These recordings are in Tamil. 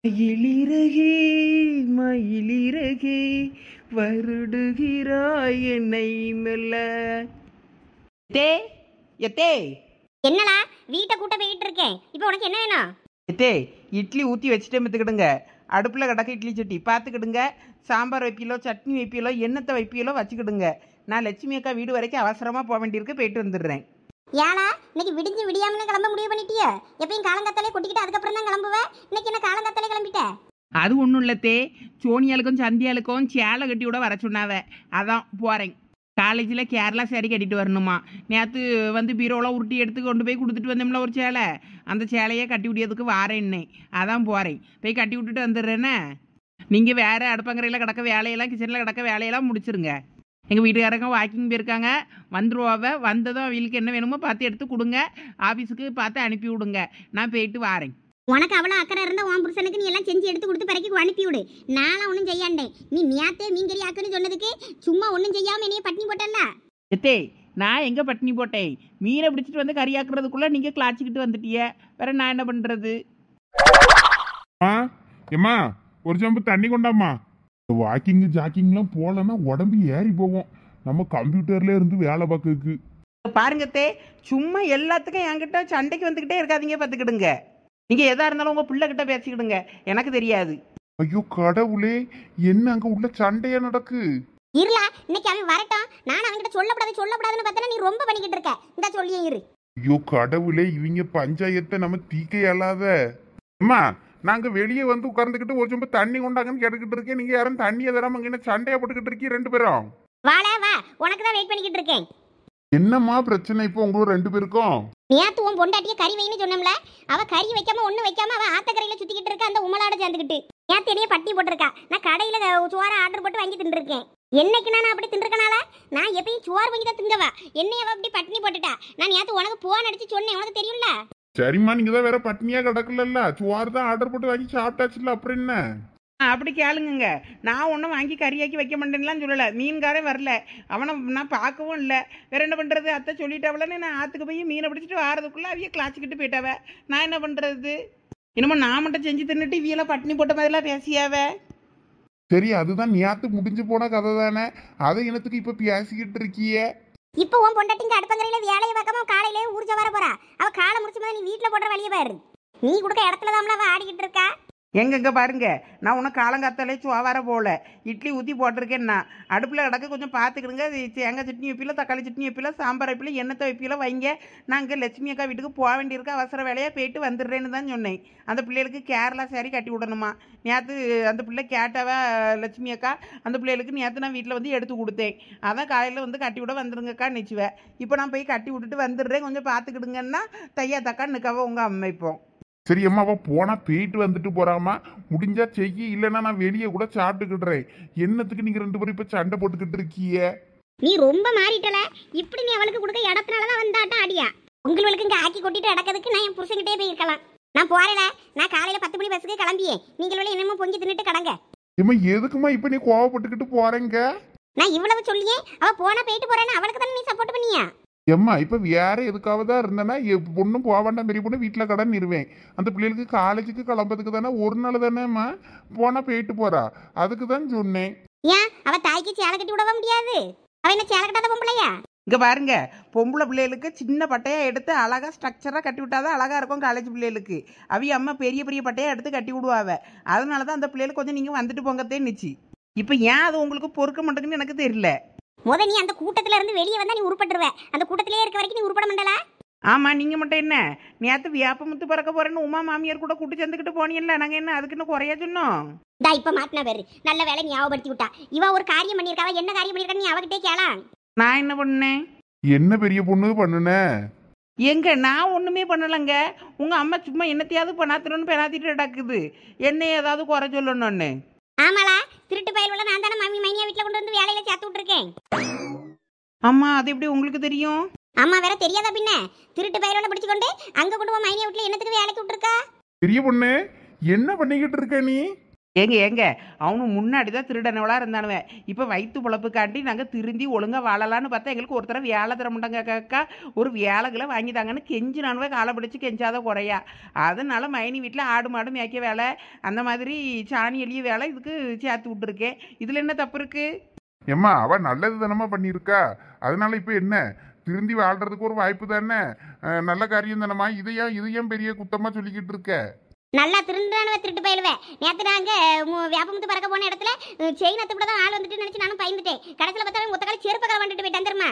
மயிலிறகே மயிலிறகே வருடுகிறாய் என்னை மெல்ல. எத்தே எத்தே என்னடா வீட்டை கூட்ட போயிட்டு இருக்கேன். இப்போ உனக்கு என்ன வேணும்? எத்தே இட்லி ஊற்றி வச்சுட்டே மித்துக்கிடுங்க. அடுப்பில் கிடக்க இட்லி சட்டி பார்த்துக்கிடுங்க. சாம்பார் வைப்பியலோ சட்னி வைப்பியலோ என்னத்தை வைப்பியலோ வச்சுக்கிடுங்க. நான் லட்சுமி அக்கா வீடு வரைக்கும் அவசரமாக போக வேண்டியிருக்கு, போயிட்டு வந்துடுறேன். ஏழா இன்னைக்கு விடிஞ்சு விடியாமனு கிளம்ப முடிவு பண்ணிட்டியா? எப்பயும் காலங்காத்தாலே கொட்டிக்கிட்டு அதுக்கப்புறம் தான் கிளம்புவேன். இன்னைக்கு என்ன காலங்காத்தாலே கிளம்பிட்ட? அது ஒன்றும் இல்லத்தே, சோனியாளுக்கும் சந்தியாளுக்கும் சேலை கட்டி விட வர சொன்னாவ, அதான் போகிறேன். காலேஜில் கேரளா சேரீ கட்டிட்டு வரணுமா. நேற்று வந்து பீரோலாம் உருட்டி எடுத்து கொண்டு போய் கொடுத்துட்டு வந்தோம்ல ஒரு சேலை, அந்த சேலையே கட்டி விடியதுக்கு வாரேன்னே, அதான் போகிறேன். போய் கட்டி விட்டுட்டு வந்துடுறேன்னே. நீங்கள் வேறு அடுப்பங்கரையில் கிடக்க வேலையெல்லாம் கிச்சனில் கிடக்க வேலையெல்லாம் முடிச்சிருங்க. எங்கள் வீட்டுக்காரங்க வாக்கிங் போயிருக்காங்க, வந்துருவாவ. வந்ததும் அவங்களுக்கு என்ன வேணுமோ பார்த்து எடுத்து கொடுங்க, ஆஃபீஸுக்கு பார்த்து அனுப்பி விடுங்க. நான் போயிட்டு வாரேன். உனக்கு அவ்வளோ அக்கறை இருந்தால் உன் புருஷனுக்கு நீ எல்லாம் செஞ்சு எடுத்து கொடுத்து பிறகு அனுப்பி விடு. நானும் ஒன்றும் செய்யாண்டேன். நீ மியாத்தே மீன்கறி ஆக்குன்னு சொன்னதுக்கு சும்மா ஒன்றும் செய்யாமல் என்னைய பட்டினி போட்டல. எத்தே நான் எங்கே பட்டினி போட்டேன்? மீனை பிடிச்சிட்டு வந்து கறியாக்குறதுக்குள்ளே நீங்கள் கிளாச்சிக்கிட்டு வந்துட்டிய, வேற நான் என்ன பண்ணுறது? ஏம்மா ஒரு ஜம்பு தண்ணி கொண்டாம்மா. வாக்கிங் ஜாக்கிங்லாம் போகலன்னா உடம்பு ஏறி போவோம். நம்ம கம்ப்யூட்டர்ல இருந்து வேலை பார்க்கறதுக்கு. பாருங்கத்தே, சும்மா எல்லாத்துக்கும் என்கிட்ட சண்டைக்கு வந்துக்கிட்டே இருக்காதீங்க, பார்த்துக்கிடுங்க. நீங்கள் எதாக இருந்தாலும் உங்கள் பிள்ளைகிட்ட பேசிக்கிடுங்க, எனக்கு தெரியாது. ஐயோ கடவுளே, என்ன அங்க உள்ள சண்டையா நடக்கு? இருளா இன்னைக்கு அவன் வரட்டும். நான் அவன்கிட்ட சொல்லப்படாதுன்னு பார்த்தா நீ ரொம்ப பண்ணிக்கிட்டு இருக்க. இந்த சொல்லியே இரு. ஐயோ கடவுளே, இவங்க பஞ்சாயத்தை நம்ம தீக்க இயலாத. அம்மா நாங்க வெளியே வந்து உட்கார்ந்துக்கிட்டு ஒரு சொம்பு தண்ணி கொண்டாங்கன்னு கேட்டுக்கிட்டு இருக்கேன். நீங்க யாரும் தண்ணியை தராம இங்க சண்டையா போட்டுக்கிட்டு இருக்கீங்க ரெண்டு பேரும். வாடா வா, உனக்கு தான் வெயிட் பண்ணிக்கிட்டு இருக்கேன். என்னம்மா பிரச்சனை இப்போ உங்களுக்கு ரெண்டு பேருக்கும்? நேத்து உன் பொண்டாட்டிய கறி வைன்னு சொன்னோம்ல, அவ கறி வைக்காம ஒண்ணு வைக்காம அவ ஆத்தக்கரையில சுத்திக்கிட்டு இருக்க. அந்த உமலாட சேர்ந்துக்கிட்டு நேத்து என்னைய பட்டி போட்டிருக்கா. நான் கடையில சோற ஆர்டர் போட்டு வாங்கி தின்றுருக்கேன். என்னைக்கு நான் அப்படி தின்றுக்கனால நான் எப்பயும் சோறு வாங்கி தான் திங்கவா. என்னைய அவ அப்படி பட்டினி போட்டுட்டா. நான் நேத்து உனக்கு போன் அடிச்சு சொன்னேன், உனக்கு தெரியும்ல. சரிம்மா, நீங்க தான் வேற பட்னியா கிடக்கல, சுவாறு தான் ஆர்டர் போட்டு வாங்கி சாப்பிட்டாச்சுல, அப்புறம் என்ன? அப்படி கேளுங்க. நான் ஒன்றும் வாங்கி கறியாக்கி வைக்க மாட்டேன்லாம் சொல்லலை. மீன்காரே வரல, அவனை நான் பார்க்கவும் இல்லை. வேற என்ன பண்ணுறது? அத்தை சொல்லிட்டாவலன்னு நான் ஆற்றுக்கு போய் மீனை பிடிச்சிட்டு வாரதுக்குள்ளே அவைய கிளாச்சிக்கிட்டு போயிட்டாவ. நான் என்ன பண்ணுறது? இன்னமும் நான் மட்டும் செஞ்சு தின்னுட்டு இவியெல்லாம் பட்டினி போட்ட மாதிரிலாம் பேசியாவ. சரி, அதுதான் நேத்து முடிஞ்சு போன கதை தானே, அதை இனத்துக்கு இப்ப பேசிக்கிட்டு இருக்கிய. இப்போ உன் பொண்டாட்டிங்க அடுப்பங்கரையில வேலையை பார்க்காம காலையிலே ஊர்ஜ வர போறா. அவ காலை முடிச்சு போது நீ வீட்டுல போடுற வழியை பாரு. நீ கொடுக்க இடத்துல தான் அவ ஆடிக்கிட்டு இருக்கா. எங்க பாருங்க, நான் உனக்கு காலங்காத்தாலே சுவார போல இட்லி ஊற்றி போட்டிருக்கேன்னா அடுப்பில் கிடக்க கொஞ்சம் பார்த்துக்கிடுங்க. தேங்காய் சட்னி வைப்பில, தக்காளி சட்னி வைப்பில, சாம்பார் வைப்பில, எண்ணெய் வைப்பில வைங்க. நான் இங்கே லட்சுமி அக்கா வீட்டுக்கு போக வேண்டியிருக்க, அவசர வேலையாக போயிட்டு வந்துடுறேன்னு தான் சொன்னேன். அந்த பிள்ளைகளுக்கு கேரளா சாரி கட்டி விடணுமா. நேற்று அந்த பிள்ளை கேட்டாவ லட்சுமி அக்கா. அந்த பிள்ளைகளுக்கு நேற்று நான் வீட்டில் வந்து எடுத்து கொடுத்தேன். அதான் காலையில் வந்து கட்டி விட வந்துருங்கக்கா நிச்சுவேன். இப்போ நான் போய் கட்டி விட்டுட்டு வந்துடுறேன், கொஞ்சம் பார்த்துக்கிடுங்கன்னா தையா தக்கா நிற்காவ உங்கள் அமைப்போம். சரி அம்மா, அவ போனா போயிட்டு வந்துட்டு போறாமா, முடிஞ்சா செய்ய, இல்லைன்னா நான் வெளியே கூட சாப்பிட்டுக்கிடுறேன். என்னத்துக்கு நீங்க ரெண்டு பேரும் இப்ப சண்டை போட்டுக்கிட்டு இருக்கீங்க? நீ ரொம்ப மாறிட்டல. இப்படி நீ அவளுக்கு கொடுக்க இடத்துனாலதான் வந்தாட்டம் அடியா. உங்களுக்கு இங்க ஆக்கி கொட்டிட்டு அடக்கிறதுக்கு நான் என் புருஷன்கிட்டே போயிருக்கலாம். நான் போறேல, நான் காலையில 10 மணி பஸ்ஸுக்கு கிளம்பியே. நீங்களும் என்னமோ பொங்கி தின்னுட்டு கடங்க. ஏம்மா எதுக்குமா இப்ப நீ கோவப்பட்டுக்கிட்டு போறேங்க? நான் இவ்வளவு சொல்லியே அவ போனா போயிட்டு போறேன்னு அவளுக்கு தானே நீ சப்போர்ட் பண்ணியா? ஏம்மா இப்ப வேற எதுக்காவதா இருந்தேன்னா பொண்ணும் போக வேண்டாம், பெரிய பொண்ணு வீட்டுல கடன் நிறுவேன். அந்த பிள்ளைகளுக்கு காலேஜுக்கு கிளம்புறதுக்கு தானே ஒரு நாள் தானேம்மா, போனா போயிட்டு போறா, அதுக்கு தான் சொன்னேன். ஏன் அவ தாய்க்கு சேலை கட்டி விடவா முடியாது? அவ என்ன சேலை கட்டாத பொம்பளையா? இங்கே பாருங்க, பொம்பளை பிள்ளைகளுக்கு சின்ன பட்டையாக எடுத்து அழகாக ஸ்ட்ரக்சராக கட்டி விட்டாதான் அழகாக இருக்கும். காலேஜ் பிள்ளைகளுக்கு அவிய அம்மா பெரிய பெரிய பட்டையாக எடுத்து கட்டி விடுவாவ. அதனால தான் அந்த பிள்ளைகளுக்கு கொஞ்சம் நீங்கள் வந்துட்டு போங்கத்தே நிச்சு. இப்போ ஏன் அது உங்களுக்கு பொறுக்க மாட்டேங்குன்னு எனக்கு தெரியல. நீ அந்த கூட்டத்துல இருந்து வெளியே வந்தா நீ உருப்பட்டுருவ. அந்த கூட்டத்திலே இருக்க வரைக்கும் நீ உருப்பட மாட்டல. ஆமாம், நீங்கள் மட்டும் என்ன நேற்று வியாபமுத்து பறக்க போகிறேன்னு உமா மாமியார் கூட கூட்டு சேர்ந்துக்கிட்டு போனீங்கல்ல, நாங்கள் என்ன அதுக்குன்னு குறையா சொன்னோம்? இப்ப மாட்டினா பேரு நல்ல வேலை ஞாபகப்படுத்தி விட்டா. இவ ஒரு காரியம் பண்ணிருக்காவ. என்ன காரியம் பண்ணிருக்கா நீ அவகிட்டே கேளாம். நான் என்ன பண்ணேன்? என்ன பெரிய பொண்ணு பண்ணுன? எங்க நான் ஒன்றுமே பண்ணலைங்க. உங்கள் அம்மா சும்மா என்னத்தையாவது பண்ணாத்திரன்னு பெணாத்திட்டு நடக்குது. என்ன ஏதாவது குறை சொல்லணும்னு. ஆமாளா, திருட்டு பயலுள்ள நான் தானே மாமி மைனியா வீட்டுல கொண்டு வந்து வேலையில சேர்த்து விட்டுருக்கேன். அம்மா அது எப்படி உங்களுக்கு தெரியும்? அம்மா வேற தெரியாதா பின்ன? திருட்டு பயலுள்ள பிடிச்சு கொண்டு அங்க கொண்டு போய் மைனியா வீட்டுல என்னத்துக்கு வேலைக்கு விட்டுருக்கா? பெரிய பொண்ணு என்ன பண்ணிக்கிட்டு இருக்க நீ? ஏங்க அவனு முன்னாடி தான் திருடனவளாக இருந்தானுவேன். இப்போ வயிற்று பொழப்புக்காண்டி நாங்கள் திருந்தி ஒழுங்காக வாழலான்னு பார்த்தா எங்களுக்கு ஒரு தடவை வேலை தர மாட்டாங்க அக்கா. ஒரு வேலைகளை வாங்கிட்டாங்கன்னு கெஞ்சினானுவே காலை பிடிச்சி கெஞ்சாத குறையா. அதனால மைனி வீட்டில் ஆடு மாடு மேய்க்க வேலை, அந்த மாதிரி சாணி எளிய வேலை இதுக்கு சேர்த்து விட்டுருக்கேன். இதில் என்ன தப்பு இருக்கு? ஏம்மா அவ நல்லது தானமா பண்ணியிருக்கா, அதனால இப்போ என்ன திருந்தி வாழ்றதுக்கு ஒரு வாய்ப்பு தானே, நல்ல காரியம் தானம்மா. இதையும் பெரிய குத்தமா சொல்லிக்கிட்டு இருக்க? நல்லா திருந்தானவ திருட்டு போயிடுவேன். நேற்று நாங்கள் வேப்பமுத்து பறக்க போன இடத்துல செயின் அத்து கூட தான் ஆள் வந்துட்டு நினச்சி நானும் பயந்துட்டேன். கடைசியில் பார்த்தா ஒத்த கால செருப்பு கலை வந்துட்டு போயிட்டேன் தெரியுமா?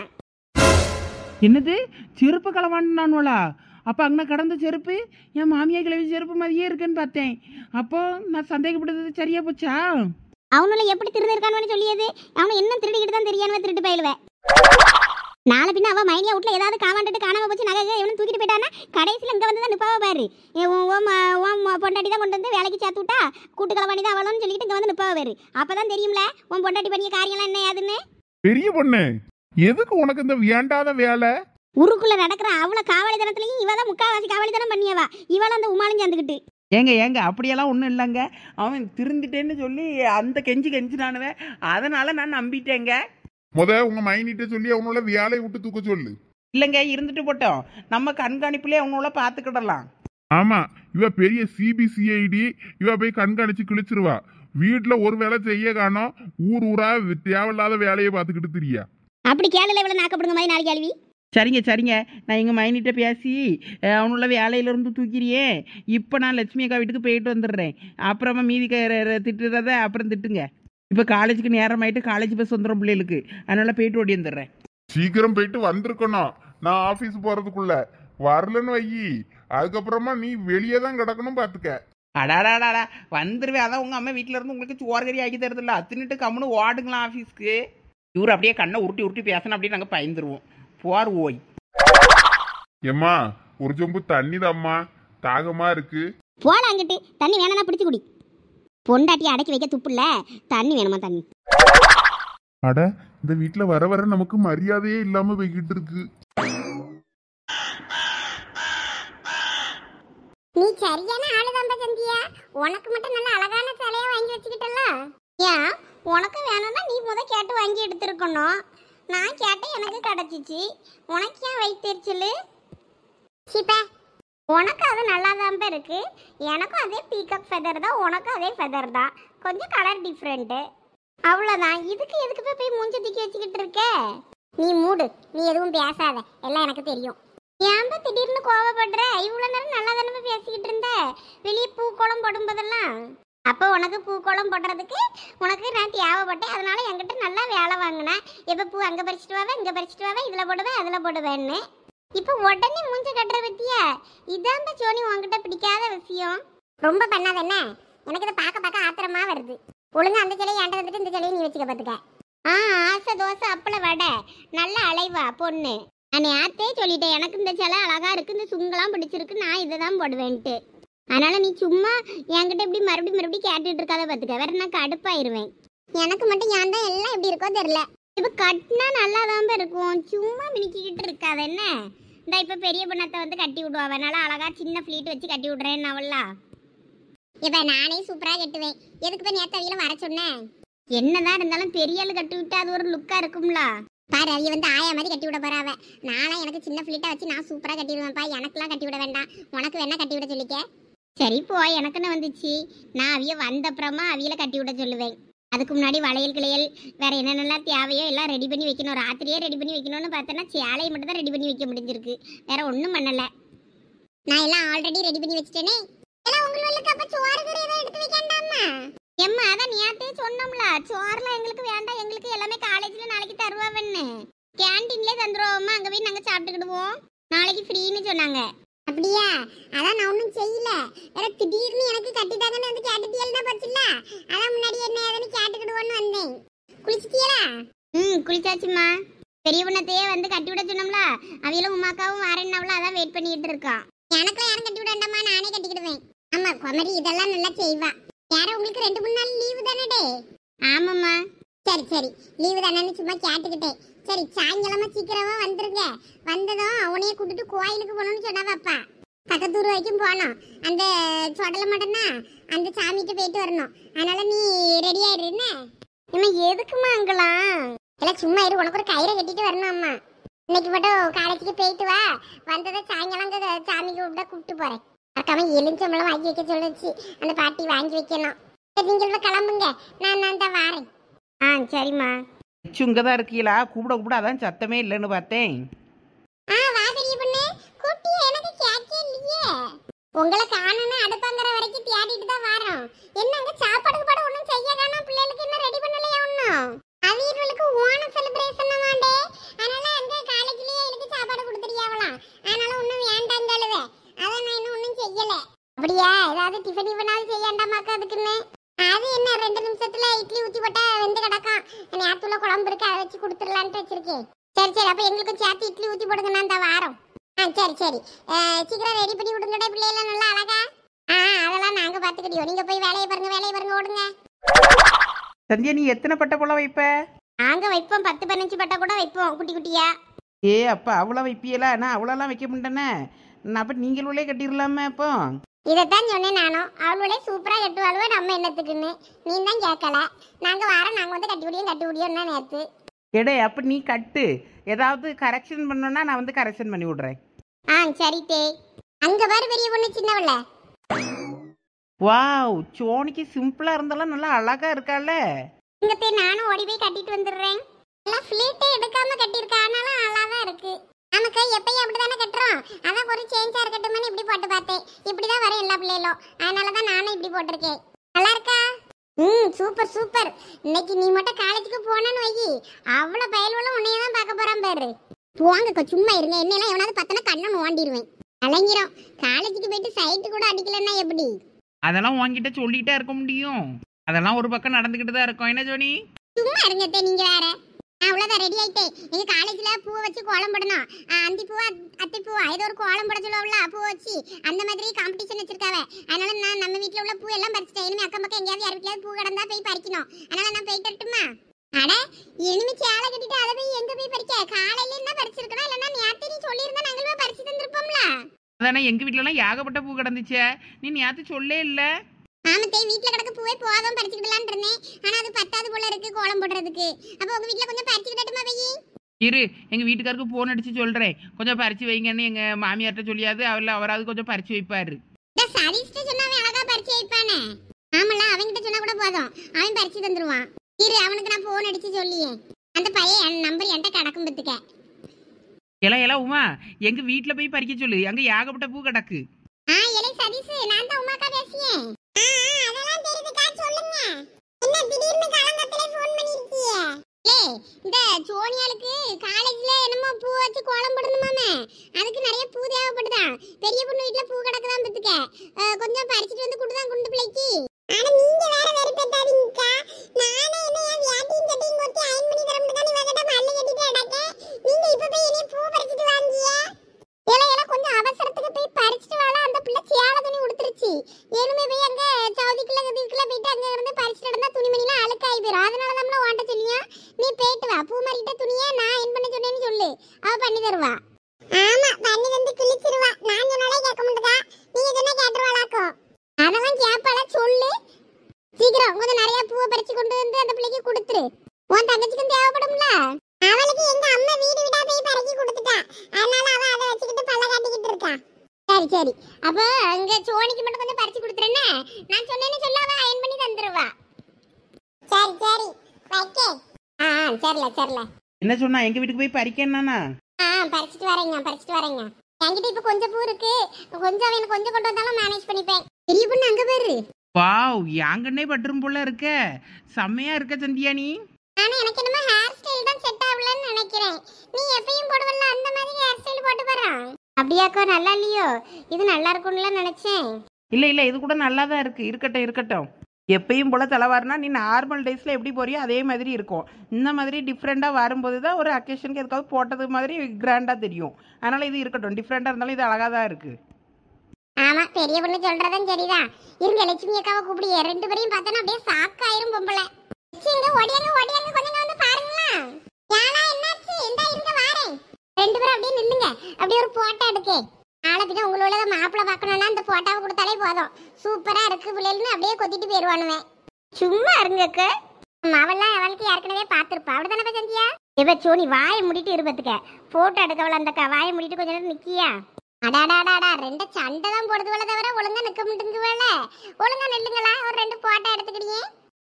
என்னது செருப்பு களவாண்டானுவலா? அப்போ அங்கே கடந்த செருப்பு என் மாமியா கிழவி செருப்பு மாதிரியே இருக்குன்னு பார்த்தேன். அப்போ நான் சந்தேகப்பட்டது சரியா போச்சா? அவனுல எப்படி திருந்திருக்கானு சொல்லியது, அவனை என்ன திருடிக்கிட்டு தான் தெரியானவ திருட்டு போயிடுவேன். நாளை பின்ன அவன் மைனியா வீட்டில் ஏதாவது காவாண்டுட்டு காணாம போச்சு நகை எவனும் தூக்கிட்டு போயிட்டானா கடைசியில் இங்கே வந்து தான் நிற்பாவ பாரு. ஓம் பொண்டாட்டி தான் கொண்டு வந்து வேலைக்கு சேர்த்து விட்டா கூட்டுக்களவாணி தான் அவளும் சொல்லிட்டு இங்கே வந்து நிற்பாவ பாரு. அப்போ தான் தெரியும்ல உன் பொண்டாட்டி பண்ணிய காரியம்லாம் என்ன யாதுன்னு. பெரிய பொண்ணு, எதுக்கு உனக்கு இந்த வேண்டாத வேலை? ஊருக்குள்ள நடக்கிற அவ்வளோ காவலித்தனத்துலையும் இவ தான் முக்கால்வாசி காவலித்தனம் பண்ணியவா. இவளும் அந்த உமாலும் சேர்ந்துக்கிட்டு. ஏங்க அப்படியெல்லாம் ஒன்றும் இல்லைங்க. அவன் திருந்துட்டேன்னு சொல்லி அந்த கெஞ்சினானுவே, அதனால நான் நம்பிட்டேங்க. உங்க மைனிட்ட சொல்லி அவனோட வேலையை விட்டு தூக்க சொல்லு. இல்லைங்க இருந்துட்டு போட்டோம், நம்ம கண்காணிப்புலேயே அவனோட பார்த்துக்கிடலாம். ஆமா, இவ பெரிய சிபிசிஐடி, இவ போய் கண்காணிச்சு கிழிச்சிருவா. வீட்டுல ஒரு வேலை செய்ய காணோம், ஊரா தேவையில்லாத வேலையை பார்த்துக்கிட்டு திரியா. அப்படி கேளல இவ்வளோ நாக்கப்படுங்க மாதிரி நாளைக்கு கேள்வி. சரிங்க நான் எங்கள் மைனிட்ட பேசி அவனுள்ள வேலையிலேருந்து தூக்கிறியே. இப்போ நான் லட்சுமி அக்கா வீட்டுக்கு போயிட்டு வந்துடுறேன். அப்புறமா மீதி திட்டுறத அப்புறம் திட்டுங்க. இப்போ காலேஜுக்கு நேரம் ஆயிட்டு, காலேஜ் பஸ் வந்துடும் பிள்ளைகளுக்கு, அதனால போயிட்டு ஓடி வந்துடுறேன். சீக்கிரம் போயிட்டு வந்திருக்கணும், நான் ஆபீஸ் போறதுக்குள்ள. வரலன்னு வை, அதுக்கப்புறமா நீ வெளியே தான் கிடக்கணும் பாத்துக்க. அடாடாடாடா வந்துருவேன். அதான் உங்கள் அம்மா வீட்டில் இருந்து உங்களுக்கு சோறுகறி ஆக்கி தருதில்ல, அத்துன்னுட்டு கம்முன்னு ஓடுங்களாம் ஆஃபீஸ்க்கு. இவர் அப்படியே கண்ணை உருட்டி பேசணும், அப்படியே நாங்கள் பயந்துருவோம். போர் ஓய். ஏம்மா ஒரு சொம்பு தண்ணி தாம்மா, தாகமா இருக்கு. போலாங்கிட்டு தண்ணி வேணா பிடிச்சு குடி. பொண்டாட்டி அடக்கி வைக்க துப்புல, தண்ணி வேணுமா தண்ணி? அட இந்த வீட்டுல வர வர நமக்கு மரியாதையே இல்லாம போய்கிட்டு இருக்கு. நீ சரியான ஆளுதான் சந்தியா. உனக்கு மட்டும் நல்ல அழகான சேலையா வாங்கி வச்சுக்கிட்டல. ஏன் உனக்கு வேணும்னா நீ கேட்டு வாங்கி எடுத்துருக்கணும். நான் கேட்டேன், எனக்கு கிடைச்சிச்சு. உனக்கு ஏன் வைத்தறிச்சல்? சிப்பா உனக்கு அது நல்லா தான் இருக்கு. எனக்கும் அதே பீக்கப் ஃபெதர் தான், உனக்கும் அதே ஃபெதர் தான், கொஞ்சம் கலர் டிஃப்ரெண்ட்டு, அவ்வளோதான். இதுக்கு எதுக்கு போய் மூஞ்சி தூக்கி வச்சுக்கிட்டு இருக்க? நீ மூடு, நீ எதுவும் பேசாத, எல்லாம் எனக்கு தெரியும். ஏன்பா திடீர்னு கோவப்படுற? இவ்வளோ நேரம் நல்லா தானே பேசிக்கிட்டு இருந்த, வெளியே பூக்கோளம் போடும்போதெல்லாம். அப்போ உனக்கு பூக்கோளம் போடுறதுக்கு உனக்கு நான் தேவைப்பட்டேன், அதனால என்கிட்ட நல்லா வேலை வாங்கினேன். எப்போ பூ அங்கே பறிச்சுட்டு வாவே, இங்கே பறிச்சுட்டு வாவே, இதில் போடுவேன் அதில் போடுவேன்னு. இப்போ உடனே மூஞ்ச கட்டுற பத்தியா? இதான் சோனி உன்கிட்ட பிடிக்காத விஷயம். ரொம்ப பண்ணாத என்ன, எனக்கு இதை பார்க்க ஆத்திரமா வருது. ஒழுங்கா அந்த சிலையை என்கிட்ட வந்துட்டு இந்த சிலையை நீ வச்சுக்க பார்த்துக்க. ஆசை தோசை அப்பள வடை நல்ல அலைவா பொண்ணு. நான் நேரத்தே சொல்லிட்டேன், எனக்கு இந்த சிலை அழகா இருக்கு, இந்த சுங்கெல்லாம் பிடிச்சிருக்கு, நான் இதை தான் போடுவேன்ட்டு. அதனால நீ சும்மா என்கிட்ட இப்படி மறுபடியும் கேட்டுட்டு இருக்காத பார்த்துக்க, வேற நான் கடுப்பாயிருவேன். எனக்கு மட்டும் ஏன் தான் எல்லாம் எப்படி இருக்கோ தெரியல. இப்போ கட்டினா நல்லா தான் இருக்கும், சும்மா மினிக்கிட்டு இருக்காது என்ன. இந்த இப்போ பெரிய பொண்ணத்தை வந்து கட்டி விடுவா, அதனால அழகா சின்ன ஃப்ளீட் வச்சு கட்டி விடுறேன்னு அவளா. இப்போ நானே சூப்பராக கட்டுவேன், எதுக்கு போய் நேற்று அவையில வர சொன்னேன். என்னதான் இருந்தாலும் பெரிய ஆள் கட்டி விட்டு அது ஒரு லுக்கா இருக்கும்ல. பாரு அவைய வந்து ஆயா மாதிரி கட்டி விட போறாவ. நானும் எனக்கு சின்ன ஃப்ளீட்டை வச்சு நான் சூப்பராக கட்டிடுவேன்ப்பா, எனக்குலாம் கட்டி விட வேண்டாம், உனக்கு வேணா கட்டி விட சொல்லிக்க. சரி போ, எனக்குன்னு வந்துச்சு, நான் அவைய வந்தப்புறமா அவையில கட்டி விட சொல்லுவேன். அதுக்கு முன்னாடி வளையல் கிளையல் வேற என்னென்னலாம் தேவையோ எல்லாம் ரெடி பண்ணி வைக்கணும். ராத்திரியே ரெடி பண்ணி வைக்கணும்னு பார்த்தோன்னா சேலையை மட்டும் தான் ரெடி பண்ணி வைக்க முடிஞ்சிருக்கு, வேற ஒன்றும் பண்ணலை. நான் எல்லாம் ஆல்ரெடி ரெடி பண்ணி வச்சுட்டேனே. எல்லாம் உங்களுக்கு அப்போ சோறு கறி எதாவது எடுத்து வைக்கண்டாமா? எம்மா அதான் நேற்றே சொன்னோம்ல, சோறுலாம் எங்களுக்கு வேண்டாம், எங்களுக்கு எல்லாமே காலேஜில் நாளைக்கு தருவாவன்னு. கேன்டீன்லேயே தந்துடுவோம்மா, அங்கே போய் நாங்கள் சாப்பிட்டுக்கிடுவோம், நாளைக்கு ஃப்ரீன்னு சொன்னாங்க. அப்படியா? அதான் நான் ஒன்றும் செய்யல, வேற திடீர்னு எனக்கு கட்டிட்டாங்கன்னு வந்து கேட்டுட்டியல்னா போச்சுல்ல, அதான் முன்னாடி என்ன ஏதுன்னு கேட்டுக்கிடுவோன்னு வந்தேன். குளிச்சிட்டியலா? குளிச்சாச்சுமா. பெரிய பொண்ணத்தையே வந்து கட்டி விட சொன்னோம்ல, அவையிலும் உமாக்காவும் வரேன்னாவில் அதான் வெயிட் பண்ணிட்டு இருக்கான். எனக்கும் யாரும் கட்டி விட வேண்டாமா, நானே கட்டிக்கிடுவேன். ஆமா குமரி இதெல்லாம் நல்லா செய்வா. யார உங்களுக்கு 2-3 நாள் லீவு தானே? ஆமாம்மா. சரி லீவு தானேன்னு சும்மா கேட்டுக்கிட்டேன். சரி சாயங்காலமா சீக்கிரமா வந்துருங்க, வந்ததும் உனைய கூட்டிட்டு கோயிலுக்கு போகணும்னு சொன்னாவாப்பா. பக்கத்தூர் வரைக்கும் போனோம். அந்த சொடல மட்டும்னா அந்த சாமிகிட்ட போயிட்டு வரணும். அதனால நீ ரெடி ஆயிடு. என்ன இம்மா எதுக்குமா அங்கலாம்? எல்லாம் சும்மா இரு, உனக்கு ஒரு கயிறை கட்டிட்டு வரணும் அம்மா. இன்னைக்கு மட்டும் காலேஜுக்கு போயிட்டு வா. வந்ததை சாயங்காலம் அங்கே சாமிக்கு கூப்பிட்டு போறேன். மறக்காம எலுமிச்சம்பழம் வாங்கி வைக்க சொல்லிச்சு அந்த பாட்டி, வாங்கி வைக்கணும். நீங்க கிளம்புங்க, நான் தான் வாரேன். சரிம்மா. சுங்க தான் இருக்கீங்களா? கூப்பிட கூப்பிட அதான் சத்தமே இல்லைன்னு பார்த்தேன். வா பெரிய பொண்ணு, குட்டி எனக்கு கேக்கே இல்லையே. உங்களை காணணும் அடுப்பாங்கிற வரைக்கும் தேடிட்டு தான் வரோம். என்னங்க சாப்பாடுக்கு பாட ஒன்றும் செய்ய காணோம். பிள்ளைகளுக்கு இன்னும் ரெடி பண்ணலையா ஒன்றும்? அவங்களுக்கு ஓணம் செலிப்ரேஷன் வாண்டே, அதனால அந்த காலேஜ்லயே எனக்கு சாப்பாடு கொடுத்துறியாவலாம். அதனால ஒன்றும் வேண்டாங்கழுவே. அதான் நான் இன்னும் ஒன்றும் செய்யலை. அப்படியா? ஏதாவது டிஃபன் இவனாவது செய்யாண்டாமாக்கா அதுக்குன்னு? அது என்ன 2 நிமிஷத்துல இட்லி ஊற்றி போட்டா வெந்து கிடக்கும். நேரத்துல குழம்பு இருக்கு, அதை வச்சு கொடுத்துடலான்ட்டு வச்சிருக்கேன். சரி அப்ப எங்களுக்கும் சேர்த்து இட்லி ஊற்றி போடுங்க, நான் தான் வாரோம். சரி சீக்கிரம் ரெடி பண்ணி விடுங்கடா பிள்ளைலாம் நல்லா அழகா. அதெல்லாம் நாங்க பாத்துக்கிட்டோம். நீங்க போய் வேலையை பாருங்க ஓடுங்க. சந்தியா, நீ எத்தனை பட்டை போல வைப்ப? நாங்க வைப்போம் 10-15 பட்டை கூட வைப்போம், குட்டி குட்டியா. அப்ப அவ்வளோ வைப்பியலா? நான் அவ்வளோலாம் வைக்க மாட்டேனே. நான் அப்ப நீங்களே கட்டிடலாமே அப்போ. இதைத்தான் சொன்னேன் நானும். அவளோட சூப்பரா கட்டுவாளுவோ, நம்ம என்னத்துக்குன்னு நீ தான் கேட்கல. நாங்க வாரம் நாங்க வந்து கட்டி முடியும்னா நேத்து. அப்ப நீ கட்டு. ஏதாவது கரெக்ஷன் பண்ணணும்னா நான் வந்து கரெக்ஷன் பண்ணி விடுறேன். சரி தே. அங்க பாரு பெரிய பொண்ணு சின்னவள. வாவ், சோனிக்கு சிம்பிளா இருந்தாலும் நல்லா அழகா இருக்கால. இங்க தே, நானும் ஓடி போய் கட்டிட்டு வந்துடுறேன். எல்லாம் ஃபிளீட்டே எடுக்காம கட்டியிருக்கா, ஆனாலும் அழகா இருக்கு. நமக்கு எப்பயும் அப்படிதானே கட்டுறோம். அதான் ஒரு சேஞ்சா இருக்கட்டும்னு இப்படி போட்டு பார்த்தேன். இப்படிதான் வர எல்லா பிள்ளைகளும். அதனாலதான் நானும் இப்படி போட்டிருக்கேன். நல்லா இருக்கா? சூப்பர். இன்னைக்கு நீ மட்டும் காலேஜுக்கு போனன்னு வை, அவ்வளவு பயல்வெல்லாம் உன்னையதான் பார்க்க போறான் பாரு. போங்க சும்மா இருங்க. என்னெல்லாம் எவனாவது பார்த்தனா கண்ணை நோண்டிடுவேன். அலங்கிறோம். காலேஜுக்கு போயிட்டு சைட்டு கூட அடிக்கலன்னா எப்படி? அதெல்லாம் உன்கிட்ட சொல்லிட்டே இருக்க முடியும். அதெல்லாம் ஒரு பக்கம் நடந்துகிட்டு தான் இருக்கும். என்ன ஜோனி? சும்மா இருங்கத்தே நீங்க வேற. அவ்வளோதான், ரெடி ஆயிட்டேன். எங்க காலேஜ்ல பூவை வச்சு கோலம் போடணும். அந்தி பூவா அத்தி பூவா ஏதோ ஒரு கோலம் போட சொல்லுவாங்களா, பூ வச்சு அந்த மாதிரி காம்படிஷன் வச்சிருக்காவ. அதனால நான் நம்ம வீட்டில் உள்ள பூ எல்லாம் பறிச்சிட்டேன். இனிமே அக்கம் பக்கம் எங்கேயாவது யார் வீட்லயாவது பூ கிடந்தா போய் பறிக்கணும். அதனால நான் போயிட்டு வரட்டுமா? அட இனிமே சேலை கட்டிட்டு அதை போய் எங்க போய் பறிக்க? காலையில என்ன பறிச்சிருக்கணும், இல்லைன்னா நேரத்தை நீ சொல்லியிருந்தா நாங்களுமே பறிச்சு தந்திருப்போம்ல. அதானே எங்க வீட்டுலலாம் ஏகப்பட்ட பூ கிடந்துச்சே, நீ நேற்று சொல்லே இல்லை. ஆமத்தே, வீட்டுல கிடக்க பூவே போதும் பறிச்சுக்கிடலான் இருந்தேன். ஆனா அது பத்தாது போல இருக்கு கோலம் போடுறதுக்கு. அப்ப உங்க வீட்டுல கொஞ்சம் பறிச்சுக்கிடட்டுமா பையி? இரு, எங்க வீட்டுக்காருக்கு போன் அடிச்சு சொல்றேன், கொஞ்சம் பறிச்சு வைங்கன்னு எங்க மாமியார்ட்ட சொல்லியாது. அவராது கொஞ்சம் பறிச்சு வைப்பாரு. சதீஷ்ட சொன்னாவே அழகா பறிச்சு வைப்பானே. ஆமல, அவன்கிட்ட சொன்னா கூட போதும், அவன் பறிச்சு தந்துருவான். இரு, அவனுக்கு நான் போன் அடிச்சு சொல்லியே. அந்த பையன் என் நம்பர் என்கிட்ட கிடக்கும் பத்துக்க. எல்லாம் உமா, எங்க வீட்டுல போய் பறிக்க சொல்லு, அங்க ஏகப்பட்ட பூ கிடக்கு. எலை சதீஷ், நான் தான் உமாக்கா பேசியேன். அதெல்லாம் தெரியுதுக்கா, சொல்லுங்க. என்ன திடீர்னு காலங்கத்திலே ஃபோன் பண்ணிருக்கீங்க? இந்த சோனியாளுக்கு காலேஜ்ல என்னமோ பூ வச்சு கோலம் போடணுமாமே. அதுக்கு நிறைய பூ தேவைப்படுதான். பெரிய பொண்ணு வீட்ல பூ கிடக்குதான் பத்துக்க. கொஞ்சம் பறிச்சிட்டு வந்து குடுதான் குண்டு பிள்ளைக்கு. ஆனா நீங்க வேற வெறுப்பேத்தாதீங்கக்கா. நானே என்ன வியாட்டியும் சட்டையும் கொத்தி அயன் பண்ணி தரமுடியா? நீ வகட்ட மல்ல கட்டிட்டு அடக்க. நீங்க இப்ப போய் இனி பூ பறிச்சிட்டு வாங்கிய. எல்லாம் கொஞ்சம் அவசரத்துக்கு போய் பறிச்சிட்டு வாளா. அந்த பிள்ளை சேலை துணி உடுத்துருச்சு. ஏனுமே போய் அங்க சவுதிக்குள்ள போயிட்டு அங்க இருந்து பறிச்சிட்டு இருந்தா துணிமணிலாம் அழுக்காயி போயிடும். அதனால நம்மள வாண்ட சொல்லியா, நீ போயிட்டு வா. பூ மாறிட்ட துணியை நான் என் பண்ண சொன்னேன்னு சொல்லு, அவ பண்ணி தருவா. ஆமா, பண்ணி வந்து கிழிச்சிருவா. நான் சொன்னாலே கேட்க மாட்டேங்கா, நீங்க சொன்னா கேட்டுருவாளாக்கும். அதெல்லாம் கேட்பாள, சொல்லு சீக்கிரம். கொஞ்சம் நிறைய பூவை பறிச்சு கொண்டு வந்து அந்த பிள்ளைக்கு கொடுத்துரு. உன் தங்கச்சிக்கும் தேவைப்படும்ல. அவளுக்கு எங்க அம்மா வீடு வீடா போய் பறிச்சு கொடுத்துட்டா. அதனால அவ அதை வச்சுக்கிட்டு பல்ல காட்டிக்கிட்டு இருக்கா. சரி அப்ப அங்க சோனிக்கு மட்டும் கொஞ்சம் பறிச்சு கொடுத்துறேன்னு நான் சொன்னேன்னு சொல்ல, அவ அயன் பண்ணி தந்துருவா. சரி வைக்கே. சரில என்ன சொன்னா? எங்க வீட்டுக்கு போய் பறிக்கணும்னா பறிச்சிட்டு வரேங்க. என்கிட்ட இப்ப கொஞ்சம் பூ இருக்கு. கொஞ்சம் அவன் கொஞ்சம் கொண்டு வந்தாலும் மேனேஜ் பண்ணிப்பேன். பெரிய பொண்ணு அங்க பாரு. வாவ், யாங்கன்னே பட்ரும் போல இருக்க. செம்மையா இருக்க சந்தியா நீ. ஆனா எனக்கு என்னமோ ஹேர் ஸ்டைல் தான் செட் ஆகலன்னு நினைக்கிறேன். நீ எப்பயும் போடுவல்ல அந்த மாதிரி ஹேர் ஸ்டைல் போட்டு பாரு. அப்படியாக்கா, நல்லா இல்லையோ? இது நல்லா இருக்கும்ல நினைச்சேன். இல்ல இது கூட நல்லா தான் இருக்கு. இருக்கட்டும். எப்பயும் போல தலைவாருனா நீ நார்மல் டேஸ்ல எப்படி போறியோ அதே மாதிரி இருக்கும். இந்த மாதிரி டிஃப்ரெண்டா வரும்போது தான் ஒரு அக்கேஷனுக்கு எதுக்காவது போட்டது மாதிரி கிராண்டா தெரியும். அதனால இது இருக்கட்டும். டிஃப்ரெண்டா இருந்தாலும் இது அழகா தான் இருக்கு. ஆமா, பெரிய பொண்ணு சொல்றதும் சரிதான். இருங்க, லட்சுமி அக்காவை கூப்பிடு. 2 பேரையும் பார்த்தா அப்படியே சாக்காயிரும் பொம்பளை. ஓடியாங்க கொஞ்சம் வந்து பாருங்களா. யாரா என்னாச்சு? இந்தா இருங்க வாரேன். 2 பேரும் அப்படியே நில்லுங்க. அப்படியே ஒரு போட்டோ எடுக்கே. நாளை பின்ன உங்களோட மாப்பிள்ளை பார்க்கணும்னா இந்த போட்டாவை கொடுத்தாலே போதும். சூப்பரா இருக்கு பிள்ளைன்னு அப்படியே கொத்திட்டு போயிடுவானுவேன். சும்மா இருங்கக்கு. அவள்லாம் அவளுக்கு ஏற்கனவே பார்த்துருப்பா. அப்படிதானே சந்தியா? இப்ப சோனி வாயை முடிட்டு இருப்பதுக்க போட்டோ எடுக்கவள அந்தக்கா வாயை முடிட்டு கொஞ்ச நேரம் நிக்கியா? அடாடாடாடா ரெண்டு சண்டை தான் போடுதுவள தவிர ஒழுங்கா நிக்க மாட்டேங்குவல. ஒழுங்கா நில்லுங்களா, ஒரு 2 போட்டோ எடுத்துக்கிட்டீங்க.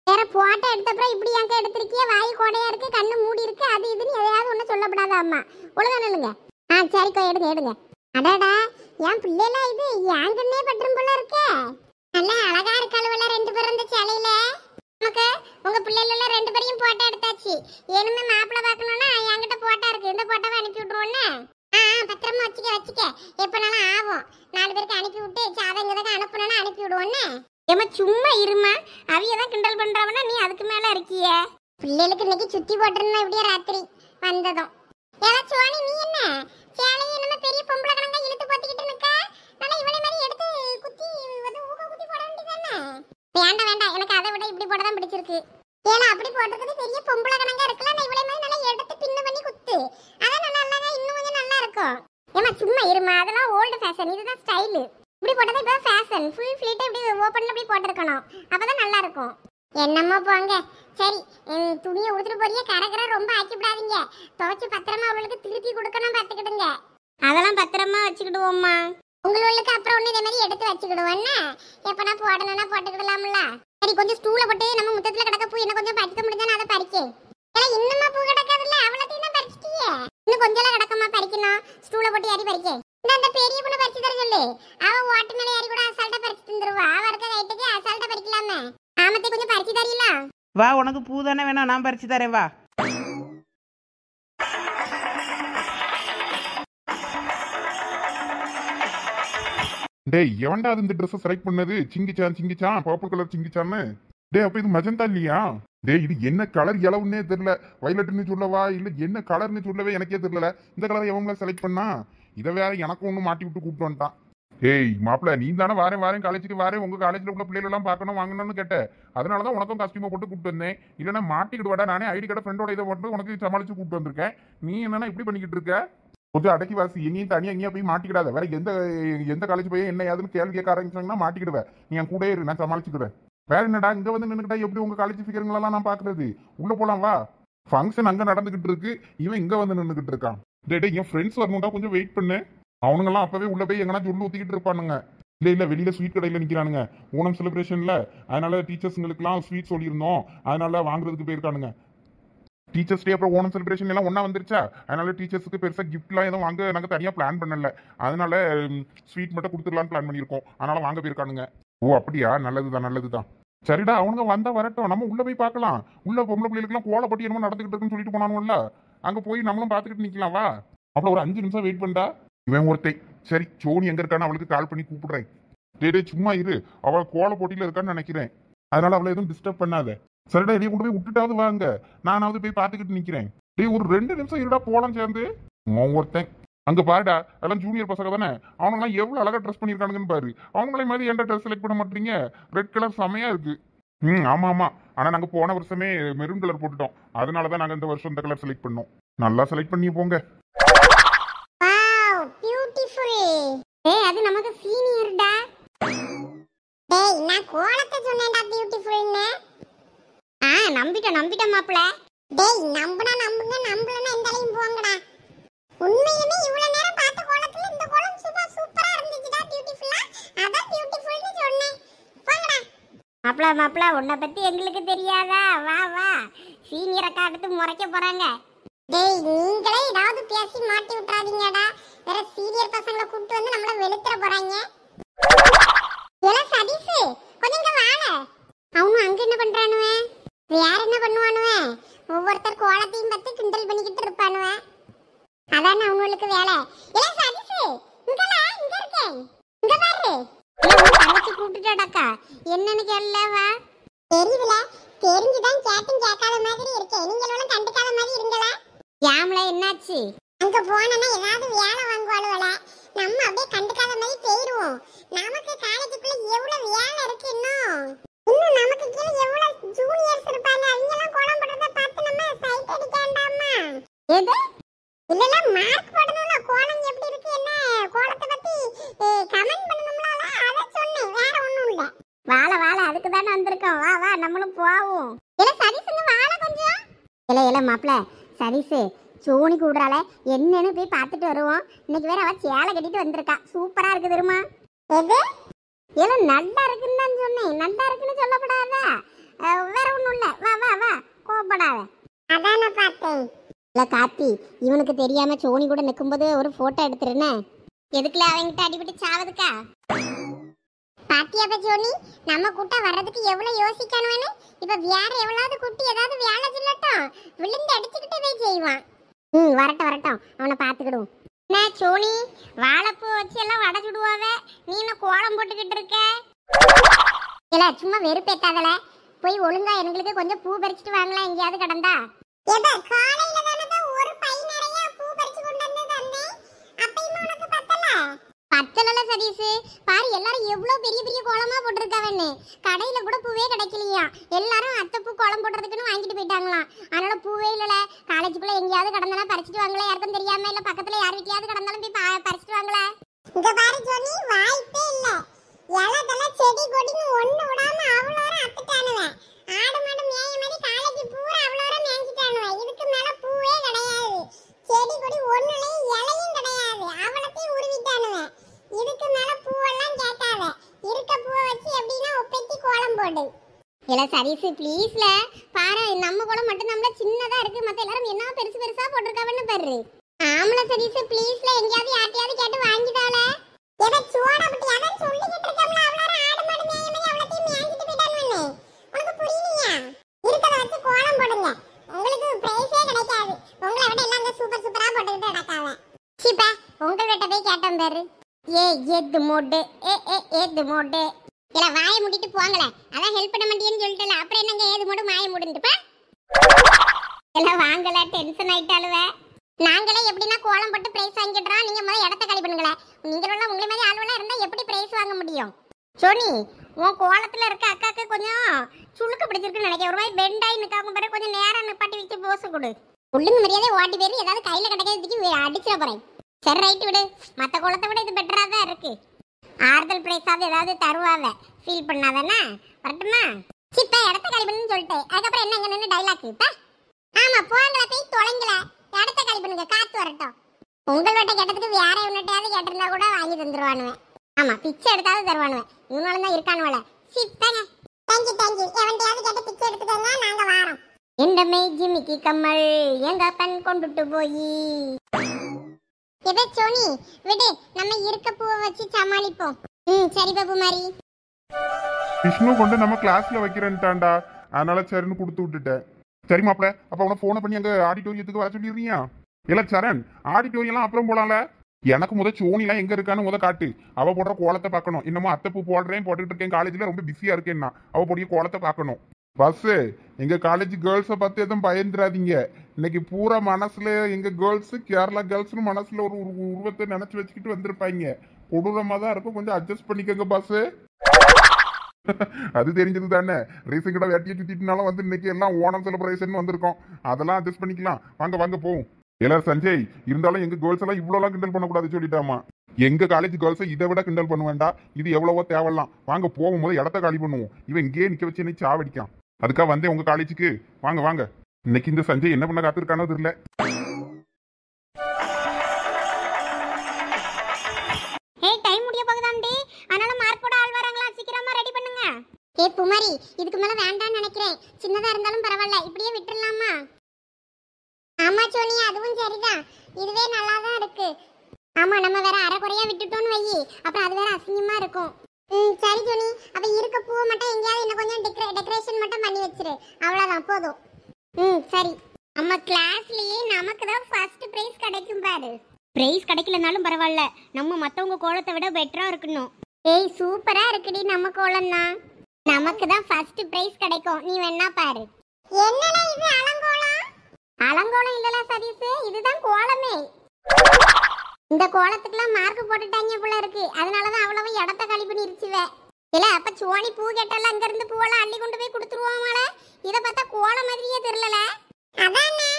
வேற போட்டோ எடுத்தப்பறம் இப்படி அங்க எடுத்திருக்கிய, வாய் கோடையா இருக்கு, கண்ணு மூடி இருக்கு, அது இதுன்னு எதையாவது ஒண்ணு சொல்லப்படாத அம்மா. ஒழுங்கா நில்லுங்க. சரிக்கா எடுங்க எடுங்க. அடாடா என் பிள்ளைல இது ஏங்கன்னே பட்டும் போல இருக்கே. நல்லா அழகா இருக்காளுவல 2 பேரும் இந்த சேலையில. நமக்கு உங்க பிள்ளைல 2 பேரையும் போட்டோ எடுத்தாச்சு. இனிமே மாப்பிள்ளை பார்க்கணும்னா என்கிட்ட போட்டோ இருக்கு, இந்த போட்டோவை அனுப்பி விட்டுருவோன்னு. பத்திரமா வச்சுக்க எப்பனாலும் ஆகும். 4 பேருக்கு அனுப்பி விட்டு சாதங்கதான் அனுப்பணும்னா அனுப்பி விடுவோன்னு. ஏமா சும்மா இருமா, அவியதான் கிண்டல் பண்றவனா நீ அதுக்கு மேல இருக்கிய. பிள்ளைகளுக்கு இன்னைக்கு சுத்தி போட்டுருந்தா இப்படியே ராத்திரி வந்ததும். ஏதா சோனி நீ என்ன சேலையை நம்ம பெரிய பொம்பளை கணக்கா இழுத்து போத்திக்கிட்டு நிக்க? நல்லா இவளை மாதிரி எடுத்து குத்தி ஊக குத்தி போட வேண்டியதானே? வேண்டாம் எனக்கு அதை விட இப்படி போட தான் பிடிச்சிருக்கு. ஏன்னா அப்படி போட்டுக்கிறது பெரிய பொம்பளை கணக்கா இருக்குல்ல, நான் இவளை மாதிரி நல்லா எடுத்து பின்னு பண்ணி குத்து. அதான் நல்லா இன்னும் கொஞ்சம் நல்லா இருக்கும். ஏமா சும்மா இருமா, அதெல்லாம் ஓல்டு ஃபேஷன், இதுதான் ஸ்டைலு. இப்படி போட்டது இப்போ ஃபேஷன். ஃபுல் ஃப்ளீட் இப்படி ஓப்பன்ல இப்படி போட்டுருக்கணும், அப்பதான் நல்லா இருக்கும். என்னம்மா போங்க. சரி துணியை உடுத்துட்டு போறிய கரகர ரொம்ப ஆக்கி விடாதீங்க. துவைச்சு பத்திரமா அவளுக்கு திருப்பி கொடுக்கணும், பார்த்துக்கிடுங்க. அதெல்லாம் பத்திரமா வச்சுக்கிடுவோம்மா. உங்களுக்கு அப்புறம் ஒண்ணு இதே மாதிரி எடுத்து வச்சுக்கிடுவோன்னு. எப்பனா போடணும்னா போட்டுக்கிடலாம்ல. சரி கொஞ்சம் ஸ்டூல போட்டு நம்ம முத்தத்துல கிடக்க பூ என்ன கொஞ்சம் பறிக்க முடிஞ்சா அதை பறிக்கே. இன்னுமா பூ கிடக்காதுல்ல, அவ்வளோத்தையும் தான் பறிச்சிட்டியே. இன்னும் கொஞ்சம் கிடக்குமா பறிக்கணும். ஸ்டூல போட்டு ஏறி பறிக்க. அந்த பெரிய பொண்ணு பறிச்சு தர சொல்லு. அவ ஓட்டு மேலே ஏறி கூட அசால்ட்டா பறிச்சு தந்துருவா. அவ இருக்க கைட்டுக்கு அசால்ட்டா பறிக்கலாமே. ஆமத்தை கொஞ்சம் பறிச்சு தரீங்களா? வா, உனக்கு பூ தானே வேணும், நான் பறிச்சு தரேன் வா. டேய் எவன்டா இந்த ட்ரெஸ் செலக்ட் பண்ணது? சிங்கிச்சான் பர்பிள் கலர் சிங்கிச்சான்னு. டேய் அப்ப இது மஜந்தா இல்லையா? டேய் இது என்ன கலர் இளவுன்னே தெரியல. வயலட்னு சொல்லவா இல்ல என்ன கலர்னு சொல்லவே எனக்கே தெரியல. இந்த கலர் எவங்கள செலக்ட் பண்ணா? இதை வேற எனக்கு ஒண்ணு மாட்டி விட்டு கூப்பிட்டு வந்துட்டான். ஏய் மாப்பிள்ள நீ தானே வாரேன் காலேஜுக்கு வாரேன், உங்க காலேஜ்ல உள்ள பிள்ளைகள் எல்லாம் பார்க்கணும் வாங்கணும்னு கேட்டேன். அதனாலதான் உனக்கும் காஸ்டியூமை போட்டு கூப்பிட்டு வந்தேன். இல்லைன்னா மாட்டிக்கிடுவாடா, நானே ஐடி கார்டு ஃப்ரெண்டோட இதை போட்டு உனக்கு சமாளிச்சு கூப்பிட்டு வந்திருக்கேன். நீ என்னன்னா இப்படி பண்ணிக்கிட்டு இருக்க? கொஞ்சம் அடக்கி வாசி. எங்கேயும் தனியா எங்கேயா போய் மாட்டிக்கிடாத. வேற எந்த காலேஜ் போய் என்ன ஏதுன்னு கேள்வி கேட்க ஆரம்பிச்சாங்கன்னா மாட்டிக்கிடுவேன். நீ என் கூட இரு, நான் சமாளிச்சுக்கிறேன். வேற என்னடா இங்க வந்து நின்றுக்கிட்டா எப்படி உங்க காலேஜ் ஃபிகருங்களெல்லாம் நான் பாக்குறது? உள்ள போலாம் வா. ஃபங்க்ஷன் அங்க நடந்துகிட்டு இருக்கு, இவன் இங்க வந்து நின்றுகிட்டு இருக்கான். டேய் என் ஃப்ரெண்ட்ஸ் வரணும்டா, கொஞ்சம் வெயிட் பண்ணு. அவனுங்கெல்லாம் அப்பவே உள்ள போய் எங்கன்னா சொல்லு ஊத்திக்கிட்டு இருப்பானுங்க. இல்ல வெளியில ஸ்வீட் கடையில நிக்கிறானுங்க. ஓணம் செலிப்ரேஷன்ல அதனால டீச்சர்ஸுங்களுக்குலாம் ஸ்வீட் சொல்லியிருந்தோம், அதனால வாங்குறதுக்கு போயிருக்கானுங்க. டீச்சர்ஸ் டே அப்புறம் ஓணம் செலிப்ரேஷன் எல்லாம் ஒன்னா வந்துருச்சா, அதனால டீச்சர்ஸுக்கு பெருசா கிஃப்ட்லாம் எதுவும் வாங்க நாங்க தனியா பிளான் பண்ணல. அதனால ஸ்வீட் மட்டும் கொடுத்துடலான்னு பிளான் பண்ணியிருக்கோம். அதனால வாங்க போயிருக்கானுங்க. ஓ அப்படியா, நல்லதுதான். சரிடா அவனுங்க வந்தா வரட்டும், நம்ம உள்ள போய் பார்க்கலாம். உள்ள பொம்பளை பிள்ளைகளுக்குலாம் கோலை போட்டி என்னமோ நடந்துகிட்டு இருக்குன்னு சொல்லிட்டு போனானுல்ல, அங்க போய் நம்மளும் பார்த்துக்கிட்டு நிக்கலாம் வா. அப்புறம் ஒரு 5 நிமிஷம் வெயிட் பண்ணா. இவன் ஒருத்தை. சரி சோனி எங்க இருக்கான்னு அவளுக்கு கால் பண்ணி கூப்பிடுறேன். டேய் சும்மா இரு, அவள் கோலை போட்டியில இருக்கான்னு நினைக்கிறேன். அதனால அவளை எதுவும் டிஸ்டர்ப் பண்ணாத. சரிடா இதைய கொண்டு போய் விட்டுட்டாவது வாங்க, நானாவது போய் பார்த்துக்கிட்டு நிக்கிறேன். டேய் ஒரு 2 நிமிஷம் இருடா போலாம் சேர்ந்து. ஒருத்தன் அங்க பாருடா, அதெல்லாம் ஜூனியர் பசங்க தானே, அவனுங்களாம் எவ்வளவு அழகா ட்ரெஸ் பண்ணிருக்கானுங்கன்னு பாரு. அவங்களே மாதிரி ஏன்டா ட்ரெஸ் செலக்ட் பண்ண மாட்டீங்க? ரெட் கலர் செமையா இருக்கு. ஆமா ஆனா நாங்க போன வருஷமே மெரூன் கலர் போட்டுட்டோம், அதனாலதான் நாங்க இந்த வருஷம் இந்த கலர் செலக்ட் பண்ணோம். நல்லா செலக்ட் பண்ணி போங்க. Wow beautiful. டேய் அது நமக்கு சீனியர்டா. டேய் நான் கோலத்தை சொன்னேன்டா பியூட்டிஃபுல்னு. நம்பிட்டேன் மாப்ள. டேய் நம்புங்க நம்பலனா எந்தலையும் போங்கடா. உண்மையுமே இவ்வளவு நேரம் பார்த்த கோலத்துல இந்த கோலம் சூப்பரா இருந்துச்சுடா, பியூட்டிஃபுல்லா. அதான் பியூட்டிஃபுல்னு சொன்னேன். போங்கடா. மாப்ள உன்னை பத்தி எங்களுக்கு தெரியாதா? வா சீனியர் அக்கா அடுத்து முறைக்க போறாங்க. டேய் நீங்களே ஏதாவது பேசி மாட்டி விட்டுறாதீங்கடா. வேற சீனியர் பசங்களை கூப்பிட்டு வந்து நம்மள வெளுத்துற போறாங்க. ஏல சதீஷ் கொஞ்சம் இங்க வாங்க. அவனும் அங்க என்ன பண்றானுவே? வேற என்ன பண்ணுவானுவே? ஒவ்வொருத்தர் கோலத்தையும் பார்த்து கிண்டல் பண்ணிக்கிட்டு இருப்பானுவே. அதான் அவங்களுக்கு வேலை. ஏல சதீஷ் இங்க இருக்கேன், இங்க பாரு. தங்கச்சி கூப்பிட்டுட்டாடா, என்னன்னு கேளவா? தெரியல, தெரிஞ்சுதான் கேட்டும் கேட்காத மாதிரி இருக்கேன். நீங்களும் கண்டுக்காத மாதிரி இருங்களா? யாம்ல என்னாச்சு? அங்க போனா ஏதாவது வேலை வாங்குவாளுவல, நம்ம அப்படியே கண்டுக்காத மாதிரி போயிடுவோம். நமக்கு காலேஜுக்குள்ள எவ்வளவு வேலை இருக்கு, இன்னும் நமக்கு கீழே எவ்வளவு ஜூனியர்ஸ் இருப்பாங்க. அவங்க எல்லாம் கோலம் போடுறத பார்த்து நம்ம சைட் அடிக்காண்டாமா? எது இல்லல மார்க் போடணும்ல, கோலம் எப்படி இருக்கு என்ன கோலத்தை பத்தி வந்திருக்கோம். வா வா நம்மளும் போவோம். இல்ல சதீஷுங்க வாழ கொஞ்சம். இல்ல மாப்ள சதீஷ் சோனி கூடுறாள என்னன்னு போய் பார்த்துட்டு வருவோம். இன்னைக்கு வேற அவ சேலை கட்டிட்டு வந்திருக்கா. சூப்பரா இருக்கு தெரியுமா? எது? இல்ல நல்லா இருக்குன்னு தான் சொன்னேன். நல்லா இருக்குன்னு சொல்லப்படாத. வேற ஒண்ணும் இல்ல. வா வா வா கோபப்படாத. அதான பார்த்தேன். இல்ல கார்த்தி இவனுக்கு தெரியாம சோனி கூட நிக்கும்போது ஒரு போட்டோ எடுத்துருனே. எதுக்குல அவங்கிட்ட அடிபட்டு சாவதுக்கா? பாத்தியாப்ப சோனி நம்ம கூட்ட வர்றதுக்கு எவ்வளவு யோசிக்கணும்னு. இப்ப வேற எவ்வளவு குட்டி ஏதாவது வேலை சொல்லட்டும் விழுந்து அடிச்சுக்கிட்டே போய் செய்வான். வரட்டும் வரட்டும் அவனை பாத்துக்கிடுவோம். என்ன சோனி வாழைப்பூ வச்சு எல்லாம் வடை சுடுவாவ, நீ என்ன கோலம் போட்டுக்கிட்டு இருக்க? இல்ல சும்மா வெறுப்பேத்தாதல. போய் ஒழுங்கா எங்களுக்கு கொஞ்சம் பூ பறிச்சுட்டு வாங்கலாம் எங்கேயாவது கடந்தா. பத்தல சதீஷ் பாரு எல்லாரும் எவ்வளவு பெரிய பெரிய கோலமா போட்டிருக்காவன்னு. கடையில கூட பூவே கிடைக்கலையா. எல்லாரும் அத்தைப்பூ கோலம் போடுறதுக்குன்னு வாங்கிட்டு போயிட்டாங்களாம். அதனால பூவே இல்லல. காலேஜுக்குள்ள எங்கேயாவது கடந்தா பறிச்சுட்டு வாங்களே. யாருக்கும் தெரியாம இல்ல பக்கத்துல யார் வீட்லயாவது கடந்தாலும் போய் பறிச்சுட்டு வாங்களே. இங்க பாரு ஜோனி வாய்ப்பே இல்ல. எலதல செடி கொடின்னு ஒண்ணு விடாம அவ்வளோர அத்துட்டானுவேன். ஆடு மாடு மேய மாதிரி காலேஜ் பூரா அவ்வளோர மேய்ச்சிட்டானுவேன். இதுக்கு மேல பூவே கிடையாது. செடி கொடி ஒண்ணுலயும் இலையும் கிடையாது. அவளத்தையும் உருவிட்டானுவேன். இதுக்கு மேல பூவெல்லாம் கேட்காத. இருக்க பூவை வச்சு எப்படின்னா ஒப்பேத்தி கோலம் போடு. இல்ல சதீஷ் ப்ளீஸ்ல பாரு நம்ம கோலம் மட்டும் நம்மள சின்னதா இருக்கு. மத்த எல்லாரும் என்ன பெருசு பெருசா போட்டிருக்காவன்னு பாரு. ஆம்பள சதீஷ் ப்ளீஸ்ல எங்கயாவது யார்ட்டையாவது கேட்டு வாங்கிடால. எதை சோடா பட்டி அதான் சொல்லிக்கிட்டு இருக்கோம்ல. அவளோட ஆடு மாடு மேய மாதிரி அவளத்தையும் மேய்ச்சிட்டு போயிட்டானுன்னு உனக்கு புரியலையா? இருக்கத வச்சு கோலம் போடுங்க. உங்களுக்கு பிரைஸே கிடைக்காது. உங்களை விட எல்லாம் சூப்பர் சூப்பரா போட்டுக்கிட்டு நடக்காவ. சீப்பா உங்கள்கிட்ட போய் கேட்டோம் பாரு. ஏது மோடு ஏது மோடு. இல்ல வாயை மூடிட்டு போங்களே. அதான் ஹெல்ப் பண்ண மாட்டேன்னு சொல்லிட்டல. அப்புறம் என்னங்க ஏது மோடு மாய மூடுன்னுப்பா. எல்லாம் வாங்கல டென்ஷன் ஆயிட்டாலுவே. நாங்களே எப்படின்னா கோலம் போட்டு பிரைஸ் வாங்கிடுறோம். நீங்க முதல்ல இடத்த காலி பண்ணுங்களே. நீங்கள உங்களை மாதிரி ஆளுவெல்லாம் இருந்தா எப்படி பிரைஸ் வாங்க முடியும்? சோனி உன் கோலத்துல இருக்க அக்காக்கு கொஞ்சம் சுளுக்க பிடிச்சிருக்குன்னு நினைக்கிறேன். ஒரு மாதிரி பெண்டாய் நிக்காம பாரு. கொஞ்சம் நேரம் நிப்பாட்டி வச்சு போச கொடு. உள்ளுங்க மரியாதை ஓட்டி போயிரு. ஏதாவது கையில கிடைக்கிறதுக்கு அடிச்சிட போறேன். சரி ரைட்டு விடு. மற்ற கோலத்தை விட இது பெட்டரா தான் இருக்கு. ஆறுதல் பிரைஸாவது ஏதாவது தருவாவ. ஃபீல் பண்ணாதானே வரட்டுமா? சிப்பா இடத்த காலி பண்ணுன்னு சொல்லிட்டேன். அதுக்கப்புறம் என்ன இங்க நின்று டைலாக் இப்ப? ஆமா போங்களா போய் தொலைங்கள. இடத்த காலி பண்ணுங்க காத்து வரட்டும். உங்கள்கிட்ட கேட்டதுக்கு வேற இவன்கிட்டயாவது கேட்டிருந்தா கூட வாங்கி தந்துருவானுவேன். ஆமா பிச்சை எடுத்தாவது தருவானுவேன். இவனாலும் தான் இருக்கானுவல. சிப்பாங்க தேங்க்யூ எவன்டையாவது கேட்டு பிச்சை எடுத்துக்கோங்க. நாங்க வாரோம். இந்த மேஜி மிக்கி கம்மல் எங்க பெண் கொண்டுட்டு போய் எதை சோனி விடு. நம்ம இருக்க பூவை வச்சு சமாளிப்போம். சரி பாபு மாதிரி விஷ்ணு கொண்டு நம்ம கிளாஸ்ல வைக்கிறேன்ட்டான்டா. அதனால சரின்னு கொடுத்து விட்டுட்டேன். சரி மாப்ள அப்ப அவனை போனை பண்ணி அங்க ஆடிட்டோரியத்துக்கு வர சொல்லிடுறியா? இல்ல சரண் ஆடிட்டோரியெல்லாம் அப்புறம் போலாம்ல. எனக்கு முத சோனிலாம் எங்க இருக்கான்னு முத காட்டு. அவ போடுற கோலத்தை பார்க்கணும். இன்னமும் அத்தைப்பூ போடுறேன் போட்டுட்டு இருக்கேன். காலேஜ்ல ரொம்ப பிஸியா இருக்கேன்னா அவ போடிய கோலத்தை பார்க்கணும். பஸ் எங்க காலேஜ் கேர்ள்ஸை பார்த்து எதுவும் பயந்துடாதீங்க. இன்னைக்கு பூரா மனசுல எங்க கேர்ள்ஸ் கேரளா கேர்ள்ஸ்னு மனசுல ஒரு உருவத்தை நினைச்சு வச்சுக்கிட்டு வந்திருப்பாங்க. கொடூரமா தான் இருக்கும். கொஞ்சம் அட்ஜஸ்ட் பண்ணிக்கோங்க பாஸ். அது தெரிஞ்சது தானே. ரீசன் கிட்ட வேட்டியை சுத்திட்டுனாலும் வந்து இன்னைக்கு எல்லாம் ஓணம் செலிப்ரேஷன் வந்திருக்கோம். அதெல்லாம் அட்ஜஸ்ட் பண்ணிக்கலாம். வாங்க வாங்க போவோம். எல்லாரும் சஞ்சய் இருந்தாலும் எங்க கேர்ள்ஸ் எல்லாம் இவ்வளவு கிண்டல் பண்ணக்கூடாது சொல்லிட்டாமா. எங்க காலேஜ் கேர்ள்ஸை இதை விட கிண்டல் பண்ணுவேண்டா. இது எவ்வளவோ தேவலாம். வாங்க போகும்போது இடத்த காலி பண்ணுவோம். இவன் இங்கேயே நிக்க வச்சு என்னை சாவடிக்கான். அதுக்காக வந்தேன் உங்க காலேஜுக்கு. வாங்க வாங்க. இன்னைக்கு இந்த சஞ்சய் என்ன பண்ண காத்திருக்கானோ தெரியல. டைம் முடிய போகுதாண்டி. அதனால மார்க் போட ஆள் வராங்களா? சீக்கிரமா ரெடி பண்ணுங்க. புமாரி இதுக்கு மேல வேண்டாம்னு நினைக்கிறேன். சின்னதா இருந்தாலும் பரவாயில்ல. இப்படியே விட்டுறலாமா? ஆமா சோனி அதுவும் சரிதான். இதுவே நல்லா தான் இருக்கு. ஆமா நம்ம வேற அரைக்குறையா விட்டுட்டோம்னு வை. அப்புறம் அது வேற அசிங்கமா இருக்கும். சரி சோனி அப்ப இருக்க பூவை மட்டும் எங்கேயாவது இன்னும் கொஞ்சம் டெக்கரேஷன் மட்டும் பண்ணி வச்சிரு. அவ்வளவுதான் போதும். சரி. நம்ம கிளாஸ்லயே நமக்கு தான் ஃபர்ஸ்ட் பிரைஸ் கிடைக்கும் பாரு. பிரைஸ் கிடைக்கலனாலும் பரவாயில்ல. நம்ம மத்தவங்க கோலத்தை விட பெட்டரா இருக்கணும். சூப்பரா இருக்குடி நம்ம கோலம் தான். நமக்கு தான் ஃபர்ஸ்ட் பிரைஸ் கிடைக்கும். நீ வேணா பாரு. என்னடா இது அலங்கோலம்? அலங்கோலம் இல்லல சதீஷ். இதுதான் கோலமே. இந்த கோலத்துக்குலாம் மார்க் போட்டுட்டாங்க போல இருக்கு. அதனாலதான் அவ்வளவு இடத்த காலி பண்ணிருச்சுவ. இல்ல அப்ப சோனி பூ கேட்டால அங்க இருந்து பூவெல்லாம் அள்ளி கொண்டு போய் கொடுத்துருவாங்கள. இத பார்த்தா கோலம் மாதிரியே தெரியல. அதானே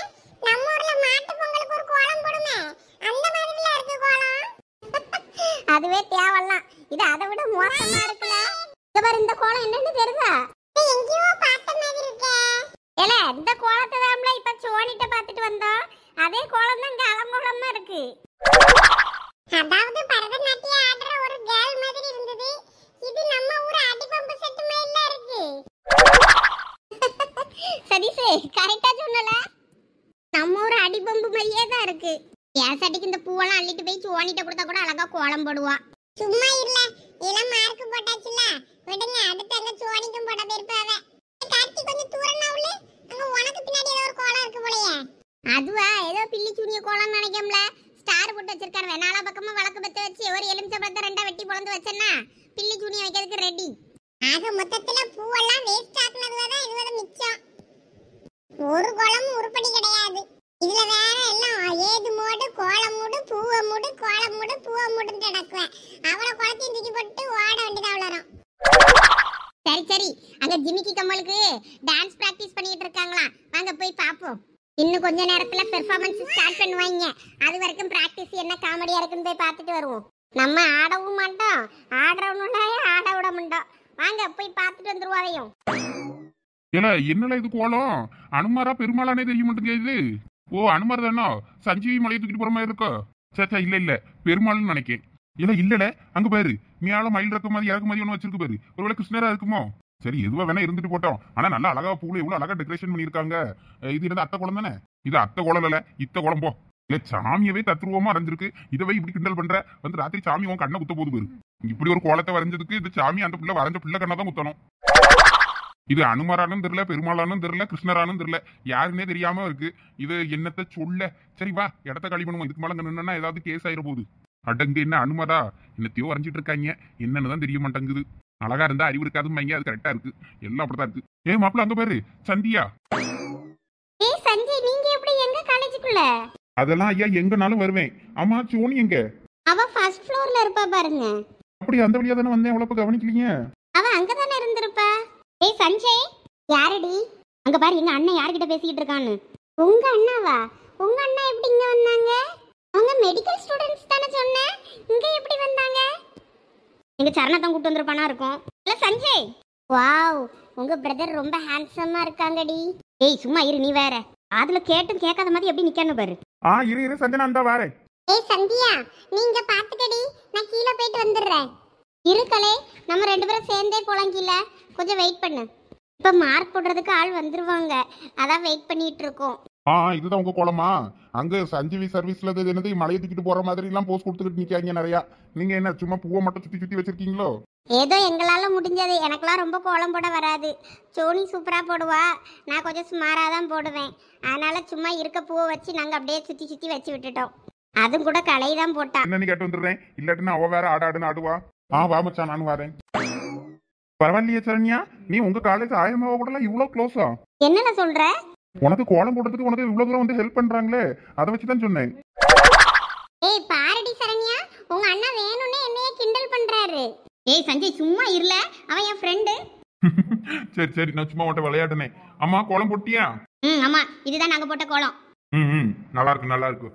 நம்ம ஊர்ல மாட்டு பொங்கலுக்கு ஒரு கோலம் போடுமே அந்த மாதிரில இருக்கு கோலம். அதுவே தேவலாம். இது அதை விட மோசமா இருக்குல. இங்க பாரு இந்த கோலம் என்னன்னு தெரியுதா? எங்கேயோ பார்த்த மாதிரி இருக்கே. ஏல இந்த கோலத்தை தான்ல இப்ப சோனிட்ட பார்த்துட்டு வந்தோம். அதே கோலம் தான் இங்க அலங்கோலமா இருக்கு. அதாவது பரதநாட்டியம் ஆடுற ஒரு கேர்ள் மாதிரி இருந்தது. இது நம்ம ஊர் அடிபம்பு செட் மேல இருக்கு. சதீஷ் கரெக்ட்டா சொன்னல. நம்ம ஊர் அடிபம்பு மாதிரியே தான் இருக்கு. என் சட்டிக்கு இந்த பூவெல்லாம் அள்ளிட்டு போய் சோனிட்ட கொடுத்தா கூட அழகா கோலம் போடுவா. சும்மா இல்ல இளம் மார்க் போட்டாச்சுல விடுங்க. அடுத்து அங்க சோனிக்கும் போட போயிருப்பாவ. கார்த்தி கொஞ்சம் தூரனாவுல அங்க உனக்கு பின்னாடி ஏதோ ஒரு கோலம் இருக்கு போலயே. அதுவா ஏதோ பில்லி சூனிய கோலம் நினைக்கம்ல. ஸ்டார் போட்டு வச்சிருக்காரு. நாலா பக்கமா வழக்கு பத்த வச்சு ஒரு எலுமிச்சம்பழத்தை ரெண்டா வெட்டி பொளந்து வச்சேன்னா பில்லி சூனிய வைக்கிறதுக்கு ரெடி. ஆக மொத்தத்துல பூவெல்லாம் வேஸ்ட் ஆக்குனதுல தான் இதுவரை மிச்சம். ஒரு கோலமும் உருப்படி கிடையாது. இதுல வேற எல்லாம் ஏது மூடு கோலம் மூடு பூவ மூடு கோலம் மூடு பூவ மூடுன்னு நடக்குவேன். அவள குளத்தையும் தூக்கி போட்டு ஓட வேண்டியதா வளரும். சரி சரி அங்க ஜிமிக்கி கம்மலுக்கு டான்ஸ் பிராக்டிஸ் பண்ணிட்டு இருக்காங்களா, வாங்க போய் பாப்போம். இன்னும் கொஞ்ச நேரத்துல பெர்ஃபார்மன்ஸ் ஸ்டார்ட் பண்ணுவாங்க. அது வரைக்கும் பிராக்டிஸ் என்ன காமெடியா இருக்குன்னு போய் பார்த்துட்டு வருவோம். நம்ம ஆடவும் மாட்டோம், ஆடுறவனுடைய ஆட விட மாட்டோம். வாங்க போய் பார்த்துட்டு வந்துருவாதையும். ஏல என்னல இது கோலம்? அனுமாரா பெருமாளானே தெரிய மாட்டேங்குது இது. ஓ அனுமார் தானோ? சஞ்சீவி மலையை தூக்கிட்டு போற மாதிரி இருக்கோ? சேச்சா இல்ல இல்ல பெருமாள்னு நினைக்கேன். இல்ல இல்லல அங்க பாரு மேல மயில் இருக்க மாதிரி இறக்கு மாதிரி ஒண்ணு வச்சிருக்கு பாரு. ஒருவேளை கிருஷ்ணரா இருக்குமோ? சரி எதுவா வேணா இருந்துட்டு போட்டோம். ஆனா நல்லா அழகா பூல எவ்வளவு அழகா டெக்கரேஷன் பண்ணிருக்காங்க. இது என்னது அத்தை கோலம் தானே? இது அத்தை கோலம் இல்ல இத்த கோலம் போ. இல்ல சாமியவே தத்ரூபமா வரைஞ்சிருக்கு. இதவை இப்படி கிண்டல் பண்ற வந்து ராத்திரி சாமி உன் கண்ணை குத்த போது பாரு. இப்படி ஒரு கோலத்தை வரைஞ்சதுக்கு இந்த சாமி அந்த பிள்ளை வரைஞ்ச பிள்ளை கண்ணை தான் குத்தணும். இது அனுமாரானும் தெரியல, பெருமாளானும் தெரியல, கிருஷ்ணரானும் தெரியல, யாருன்னே தெரியாம இருக்கு. இது என்னத்த சொல்ல. சரி வா இடத்த காலி பண்ணுவோம். இதுக்கு மேல நின்னா ஏதாவது கேஸ் ஆயிர போகுது. அடங்கு என்ன அனுமதா என்னத்தையோ வரைஞ்சிட்டு இருக்காங்க. என்னன்னு தான் தெரிய மாட்டேங்குது. அழகா இருந்தா அறிவு இருக்காதுன்னு வைங்க. அது கரெக்டா இருக்கு. எல்லாம் அப்படித்தான் இருக்கு. ஏ மாப்பிள்ள அங்க பாரு சந்தியா. ஏய் சஞ்சய் நீங்க எப்படி எங்க காலேஜுக்குள்ள? அதெல்லாம் ஐயா எங்கனாலும் வருவேன். ஆமா சோனி எங்க? அவ ஃபர்ஸ்ட் ஃப்ளோர்ல இருப்பா பாருங்க. அப்படி அந்த வழியா தானே வந்தேன். அவ்வளவு கவனிக்கலீங்க. அவ அங்க தானே இருந்திருப்பா. ஏய் சஞ்சய் யாரடி? அங்க பாரு எங்க அண்ணன் யார்கிட்ட பேசிக்கிட்டு இருக்கான்னு. உங்க அண்ணாவா? உங்க அண்ணா எப்படி இங்க வந்தாங்க? அவங்க மெடிக்கல் ஸ்டூடண்ட்ஸ் தானே சொன்னேன். இங்க எப்படி வந்தாங்க? எங்க சரணத்தான் கூட்டி வந்திருப்பானா இருக்கும். இல்ல சஞ்சய் வாவ் உங்க பிரதர் ரொம்ப ஹேண்ட்ஸமா இருக்காங்கடி. ஏய் சும்மா இரு நீ வேற. அதுல கேட்டும் கேட்காத மாதிரி எப்படி நிக்கணும் பாரு. இரு சஞ்சனா அந்த வாரேன். ஏய் சந்தியா நீங்க பாத்துக்கடி. நான் கீழ போயிட்டு வந்துடுறேன். இருக்கலே நம்ம ரெண்டு பேரும் சேர்ந்தே போலாம் கீழ. கொஞ்சம் வெயிட் பண்ணு. இப்ப மார்க் போடுறதுக்கு ஆள் வந்துருவாங்க. அதான் வெயிட் பண்ணிட்டு இருக்கோம். இதுதான் உங்க கோலமா? அங்க சஞ்சீவி சர்வீஸ்ல என்னது மலையை தூக்கிட்டு போற மாதிரி எல்லாம் போஸ்ட் கொடுத்துட்டு நிக்காங்க நிறைய. நீங்க என்ன சும்மா பூவை மட்டும் சுத்தி சுத்தி வச்சிருக்கீங்களோ? ஏதோ எங்களால முடிஞ்சது. எனக்கெல்லாம் ரொம்ப கோலம் போட வராது. சோனி சூப்பரா போடுவா. நான் கொஞ்சம் சுமாரா தான் போடுவேன். அதனால சும்மா இருக்க பூவை வச்சு நாங்க அப்படியே சுத்தி சுத்தி வச்சு விட்டுட்டோம். அதுவும் கூட களை தான் போட்டான். என்ன நீ கேட்டு வந்துடுறேன். இல்லாட்டினா அவ வேற ஆடாடுன்னு ஆடுவா. வா மச்சான் நானும் வரேன். பரவாயில்லையே சரண்யா, நீ உங்க காலேஜ் ஆயமாவ கூட இவ்வளவு க்ளோஸா? என்னென்ன சொல்ற? உனக்கு கோலம் போடுறதுக்கு உனக்கு இவ்வளவு தூரம் வந்து ஹெல்ப் பண்றாங்களே, அதை வச்சுதான் சொன்னேன். ஏய் பாரடி சரண்யா, உங்க அண்ணா வேணும்னே என்னைய கிண்டல் பண்றாரு. ஏய் சஞ்சய் சும்மா இருல, அவன் என் ஃப்ரெண்டு. சரி சரி நான் சும்மா உன்கிட்ட விளையாடுனே. அம்மா கோலம் போட்டியா? ஆமா இதுதான் நாங்க போட்ட கோலம். நல்லா இருக்கு நல்லா இருக்கு.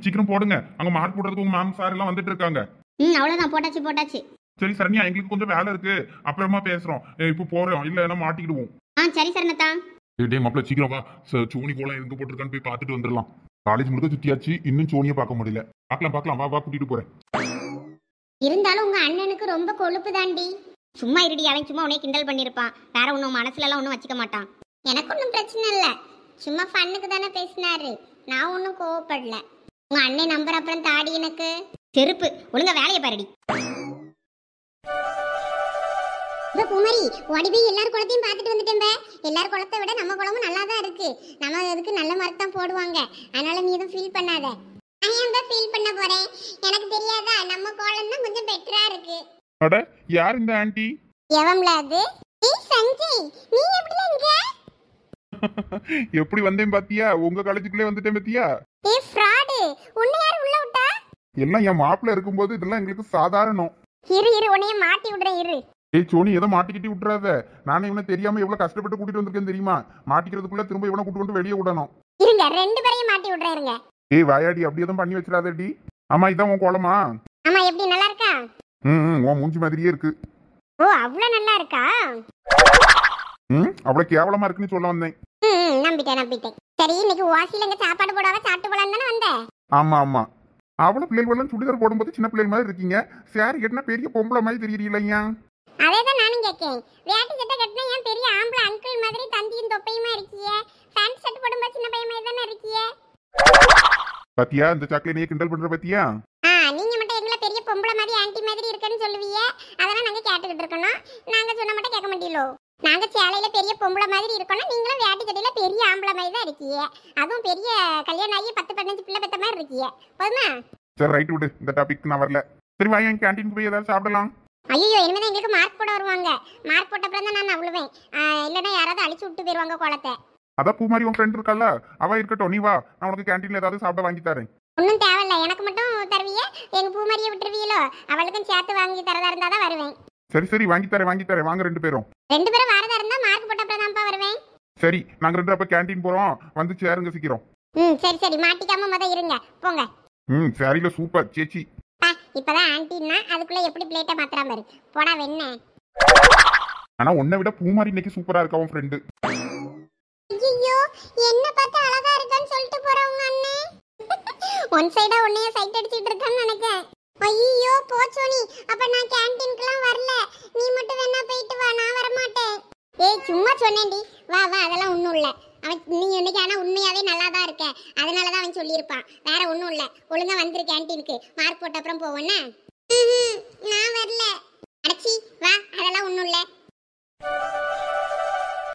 சீக்கிரம் போடுங்க. அங்க மார்க் போடுறதுக்கு உங்க மேம் சார் எல்லாம் வந்துட்டு இருக்காங்க. அவ்வளவுதான் போட்டாச்சு போட்டாச்சு. சரி சரண்யா எங்களுக்கு கொஞ்சம் வேலை இருக்கு, அப்புறமா பேசுறோம். இப்ப போறோம், இல்ல மாட்டிக்கிடுவோம். சரி சரணத்தா. டேய் மாப்பிள்ள சீக்கிரம் வா. சோனி கோலம் எங்க போட்டிருக்கான்னு போய் பார்த்துட்டு வந்துடலாம். காலேஜ் முழுக்க சுத்தியாச்சு, இன்னும் சோனியை பார்க்க முடியல. பார்க்கலாம் வா கூட்டிட்டு போறேன். இருந்தாலும் உங்க அண்ணனுக்கு ரொம்ப கொழுப்பு தாண்டி. சும்மா இருடி, அவன் சும்மா உன்னை கிண்டல் பண்ணிருப்பான். வேற ஒன்னும் மனசுல எல்லாம் ஒன்னும் வச்சுக்க மாட்டான். எனக்கு ஒன்னும் பிரச்சனை இல்ல, சும்மா ஃபன்னுக்கு தானே பேசினாரு. நான் ஒன்னும் கோவப்படல. உங்க அண்ணன் நம்பர் அப்புறம் தாடி எனக்கு. செருப்பு ஒழுங்கா வேலையை பாருடி. குமரி ஓடி போய் எல்லார் குளத்தையும் பார்த்துட்டு வந்துட்டேன். எல்லார் குளத்தை விட நம்ம குளமும் நல்லா தான் இருக்கு. நம்ம அதுக்கு நல்ல மார்க் தான் போடுவாங்க. அதனால நீ எதுவும் ஃபீல் பண்ணாத. நான் ஏன் ஃபீல் பண்ண போறேன்? எனக்கு தெரியாதா, நம்ம குளம் தான் கொஞ்சம் பெட்டரா இருக்கு. அட யார் இந்த ஆன்ட்டி? எவம்ல அது? ஏய் சஞ்சய், நீ எப்படி இங்க? எப்படி வந்தேன் பாத்தியா? உங்க காலேஜுக்குள்ளே வந்துட்டேன் பாத்தியா? ஏய் ஃப்ராட், உன்னை யார் உள்ள விட்டா? எல்லாம் என் மாப்பிள்ள இருக்கும்போது இதெல்லாம் எங்களுக்கு சாதாரணம். இரு உன்னைய மாட்டி விடுறேன் இரு. ஏய் சோனி ஏதோ மாட்டிக்கிட்டு விட்டுறாத. நானே இவனை தெரியாம எவ்வளவு கஷ்டப்பட்டு கூட்டிட்டு வந்திருக்கேன் தெரியுமா? மாட்டிக்கிறதுக்குள்ள திரும்ப இவனை கூட்டு வந்து வெளியே விடணும். இருங்க ரெண்டு பேரையும் மாட்டி விடுறேன் இருங்க. ஏய் வாயாடி, அப்படி எதுவும் பண்ணி வச்சிடாதடி. ஆமா இதான் உன் கோலமா? ஆமா எப்படி நல்லா இருக்கா? உன் மூஞ்சி மாதிரியே இருக்கு. ஓ அவ்வளவு நல்லா இருக்கா? அவ்வளவு கேவலமா இருக்குன்னு சொல்ல வந்தேன். நம்பிட்டேன். சரி, இன்னைக்கு வாசில இங்க சாப்பாடு போடாம சாப்பிட்டு போலாம் தானே வந்தேன். ஆமா ஆமா, அவ்வளவு பிள்ளைகள் சுடிதார் போடும்போது சின்ன பிள்ளைகள் மாதிரி இருக்கீங்க. சாரி கட்டினா பெரிய பொம்பளை மாதிரி தெரியலையா? அதேதான் நானும் கேட்கேன். வேட்டி சட்டை கட்டினா ஏன் பெரிய ஆம்பளை அங்கிள் மாதிரி தந்தியும் தொப்பையுமா இருக்கிய? பேண்ட் ஷர்ட் போடும்போது சின்ன பையன் மாதிரி தானே இருக்கிய? பாத்தியா இந்த சாக்லேட் கிண்டல் பண்ற பாத்தியா? நீங்க மட்டும் எங்களை பெரிய பொம்பளை மாதிரி ஆன்ட்டி மாதிரி இருக்குன்னு சொல்லுவீங்க. அதெல்லாம் நாங்க கேட்டுக்கிட்டு இருக்கணும். நாங்க சொன்ன மட்டும் கேட்க மாட்டீங்களோ? நாங்க சேலையில பெரிய பொம்பளை மாதிரி இருக்கணும், நீங்களும் வேட்டி சட்டையில பெரிய ஆம்பளை மாதிரி தான் இருக்கீங்க. அதுவும் பெரிய கல்யாணம் ஆகி 10-15 பிள்ளை பெத்த மாதிரி இருக்கீங்க. போதுமா? சரி ரைட் விடு, இந்த டாபிக் நான் வரல. சரி வா, என் கேண்டீனுக்கு போய் ஏதாவது சாப்பிடலாம். ஐயோ, இனிமேதான் எங்களுக்கு மார்க் போட வருவாங்க. மார்க் போட்ட அப்புறம் தான் நான் அவ்வளவேன். இல்லைன்னா யாராவது அழிச்சு விட்டு போயிருவாங்க குளத்தை. அதான் பூ மாதிரி உன் ஃப்ரெண்ட் இருக்கால, அவ இருக்கட்டும், நீ வா, நான் உனக்கு கேண்டீன்ல ஏதாவது சாப்பிட வாங்கி தரேன். ஒன்றும் தேவையில்ல, எனக்கு மட்டும் தருவிய, எங்க பூ மாதிரியே விட்டுருவீங்களோ? அவளுக்கும் சேர்த்து வாங்கி தரதா இருந்தா தான் வருவேன். சரி சரி வாங்கி தரேன் வாங்க 2 பேரும். 2 பேரும் வரதா இருந்தா மார்க் போட்ட அப்புறம் தான்ப்பா வருவேன். சரி நாங்க 2 அப்ப கேண்டீன் போறோம், வந்து சேருங்க சீக்கிரம். சரி மாட்டிக்காம முத இருங்க, போங்க. சரியில சூப்பர் சேச்சி. இப்பதான் ஆன்டின்னா அதுக்குள்ள எப்படி பிளேட்டை மாத்திராம பாரு. போடா வெண்ண. ஆனா உன்னை விட பூ மாதிரி இன்னைக்கு சூப்பரா இருக்கா உன் ஃப்ரெண்டு. ஐயோ, என்ன பார்த்து அழகா இருக்கான்னு சொல்லிட்டு போறவங்க அண்ணே. ஒன் சைடா உன்னைய சைட் அடிச்சிட்டு இருக்கான்னு நினைக்கிறேன். ஐயோ போச்சோனி, அப்ப நான் கேண்டீன்க்குலாம் வரல. நீ மட்டும் வேணா போயிட்டு வா, நான் வர மாட்டேன். ஏய் சும்மா சொன்னேன்டி, வா அதெல்லாம் ஒண்ணும் இல்ல. அவன் நீ இன்னைக்கு ஆனா உண்மையாவே நல்லா தான் இருக்க, அதனாலதான் அவன் சொல்லியிருப்பான். வேற ஒண்ணும் இல்ல, ஒழுங்கா வந்துரு கேண்டீனுக்கு. மார்க் போட்ட அப்புறம் போவோன்னா. நான் வரல. அடச்சி வா, அதெல்லாம் ஒண்ணும் இல்ல.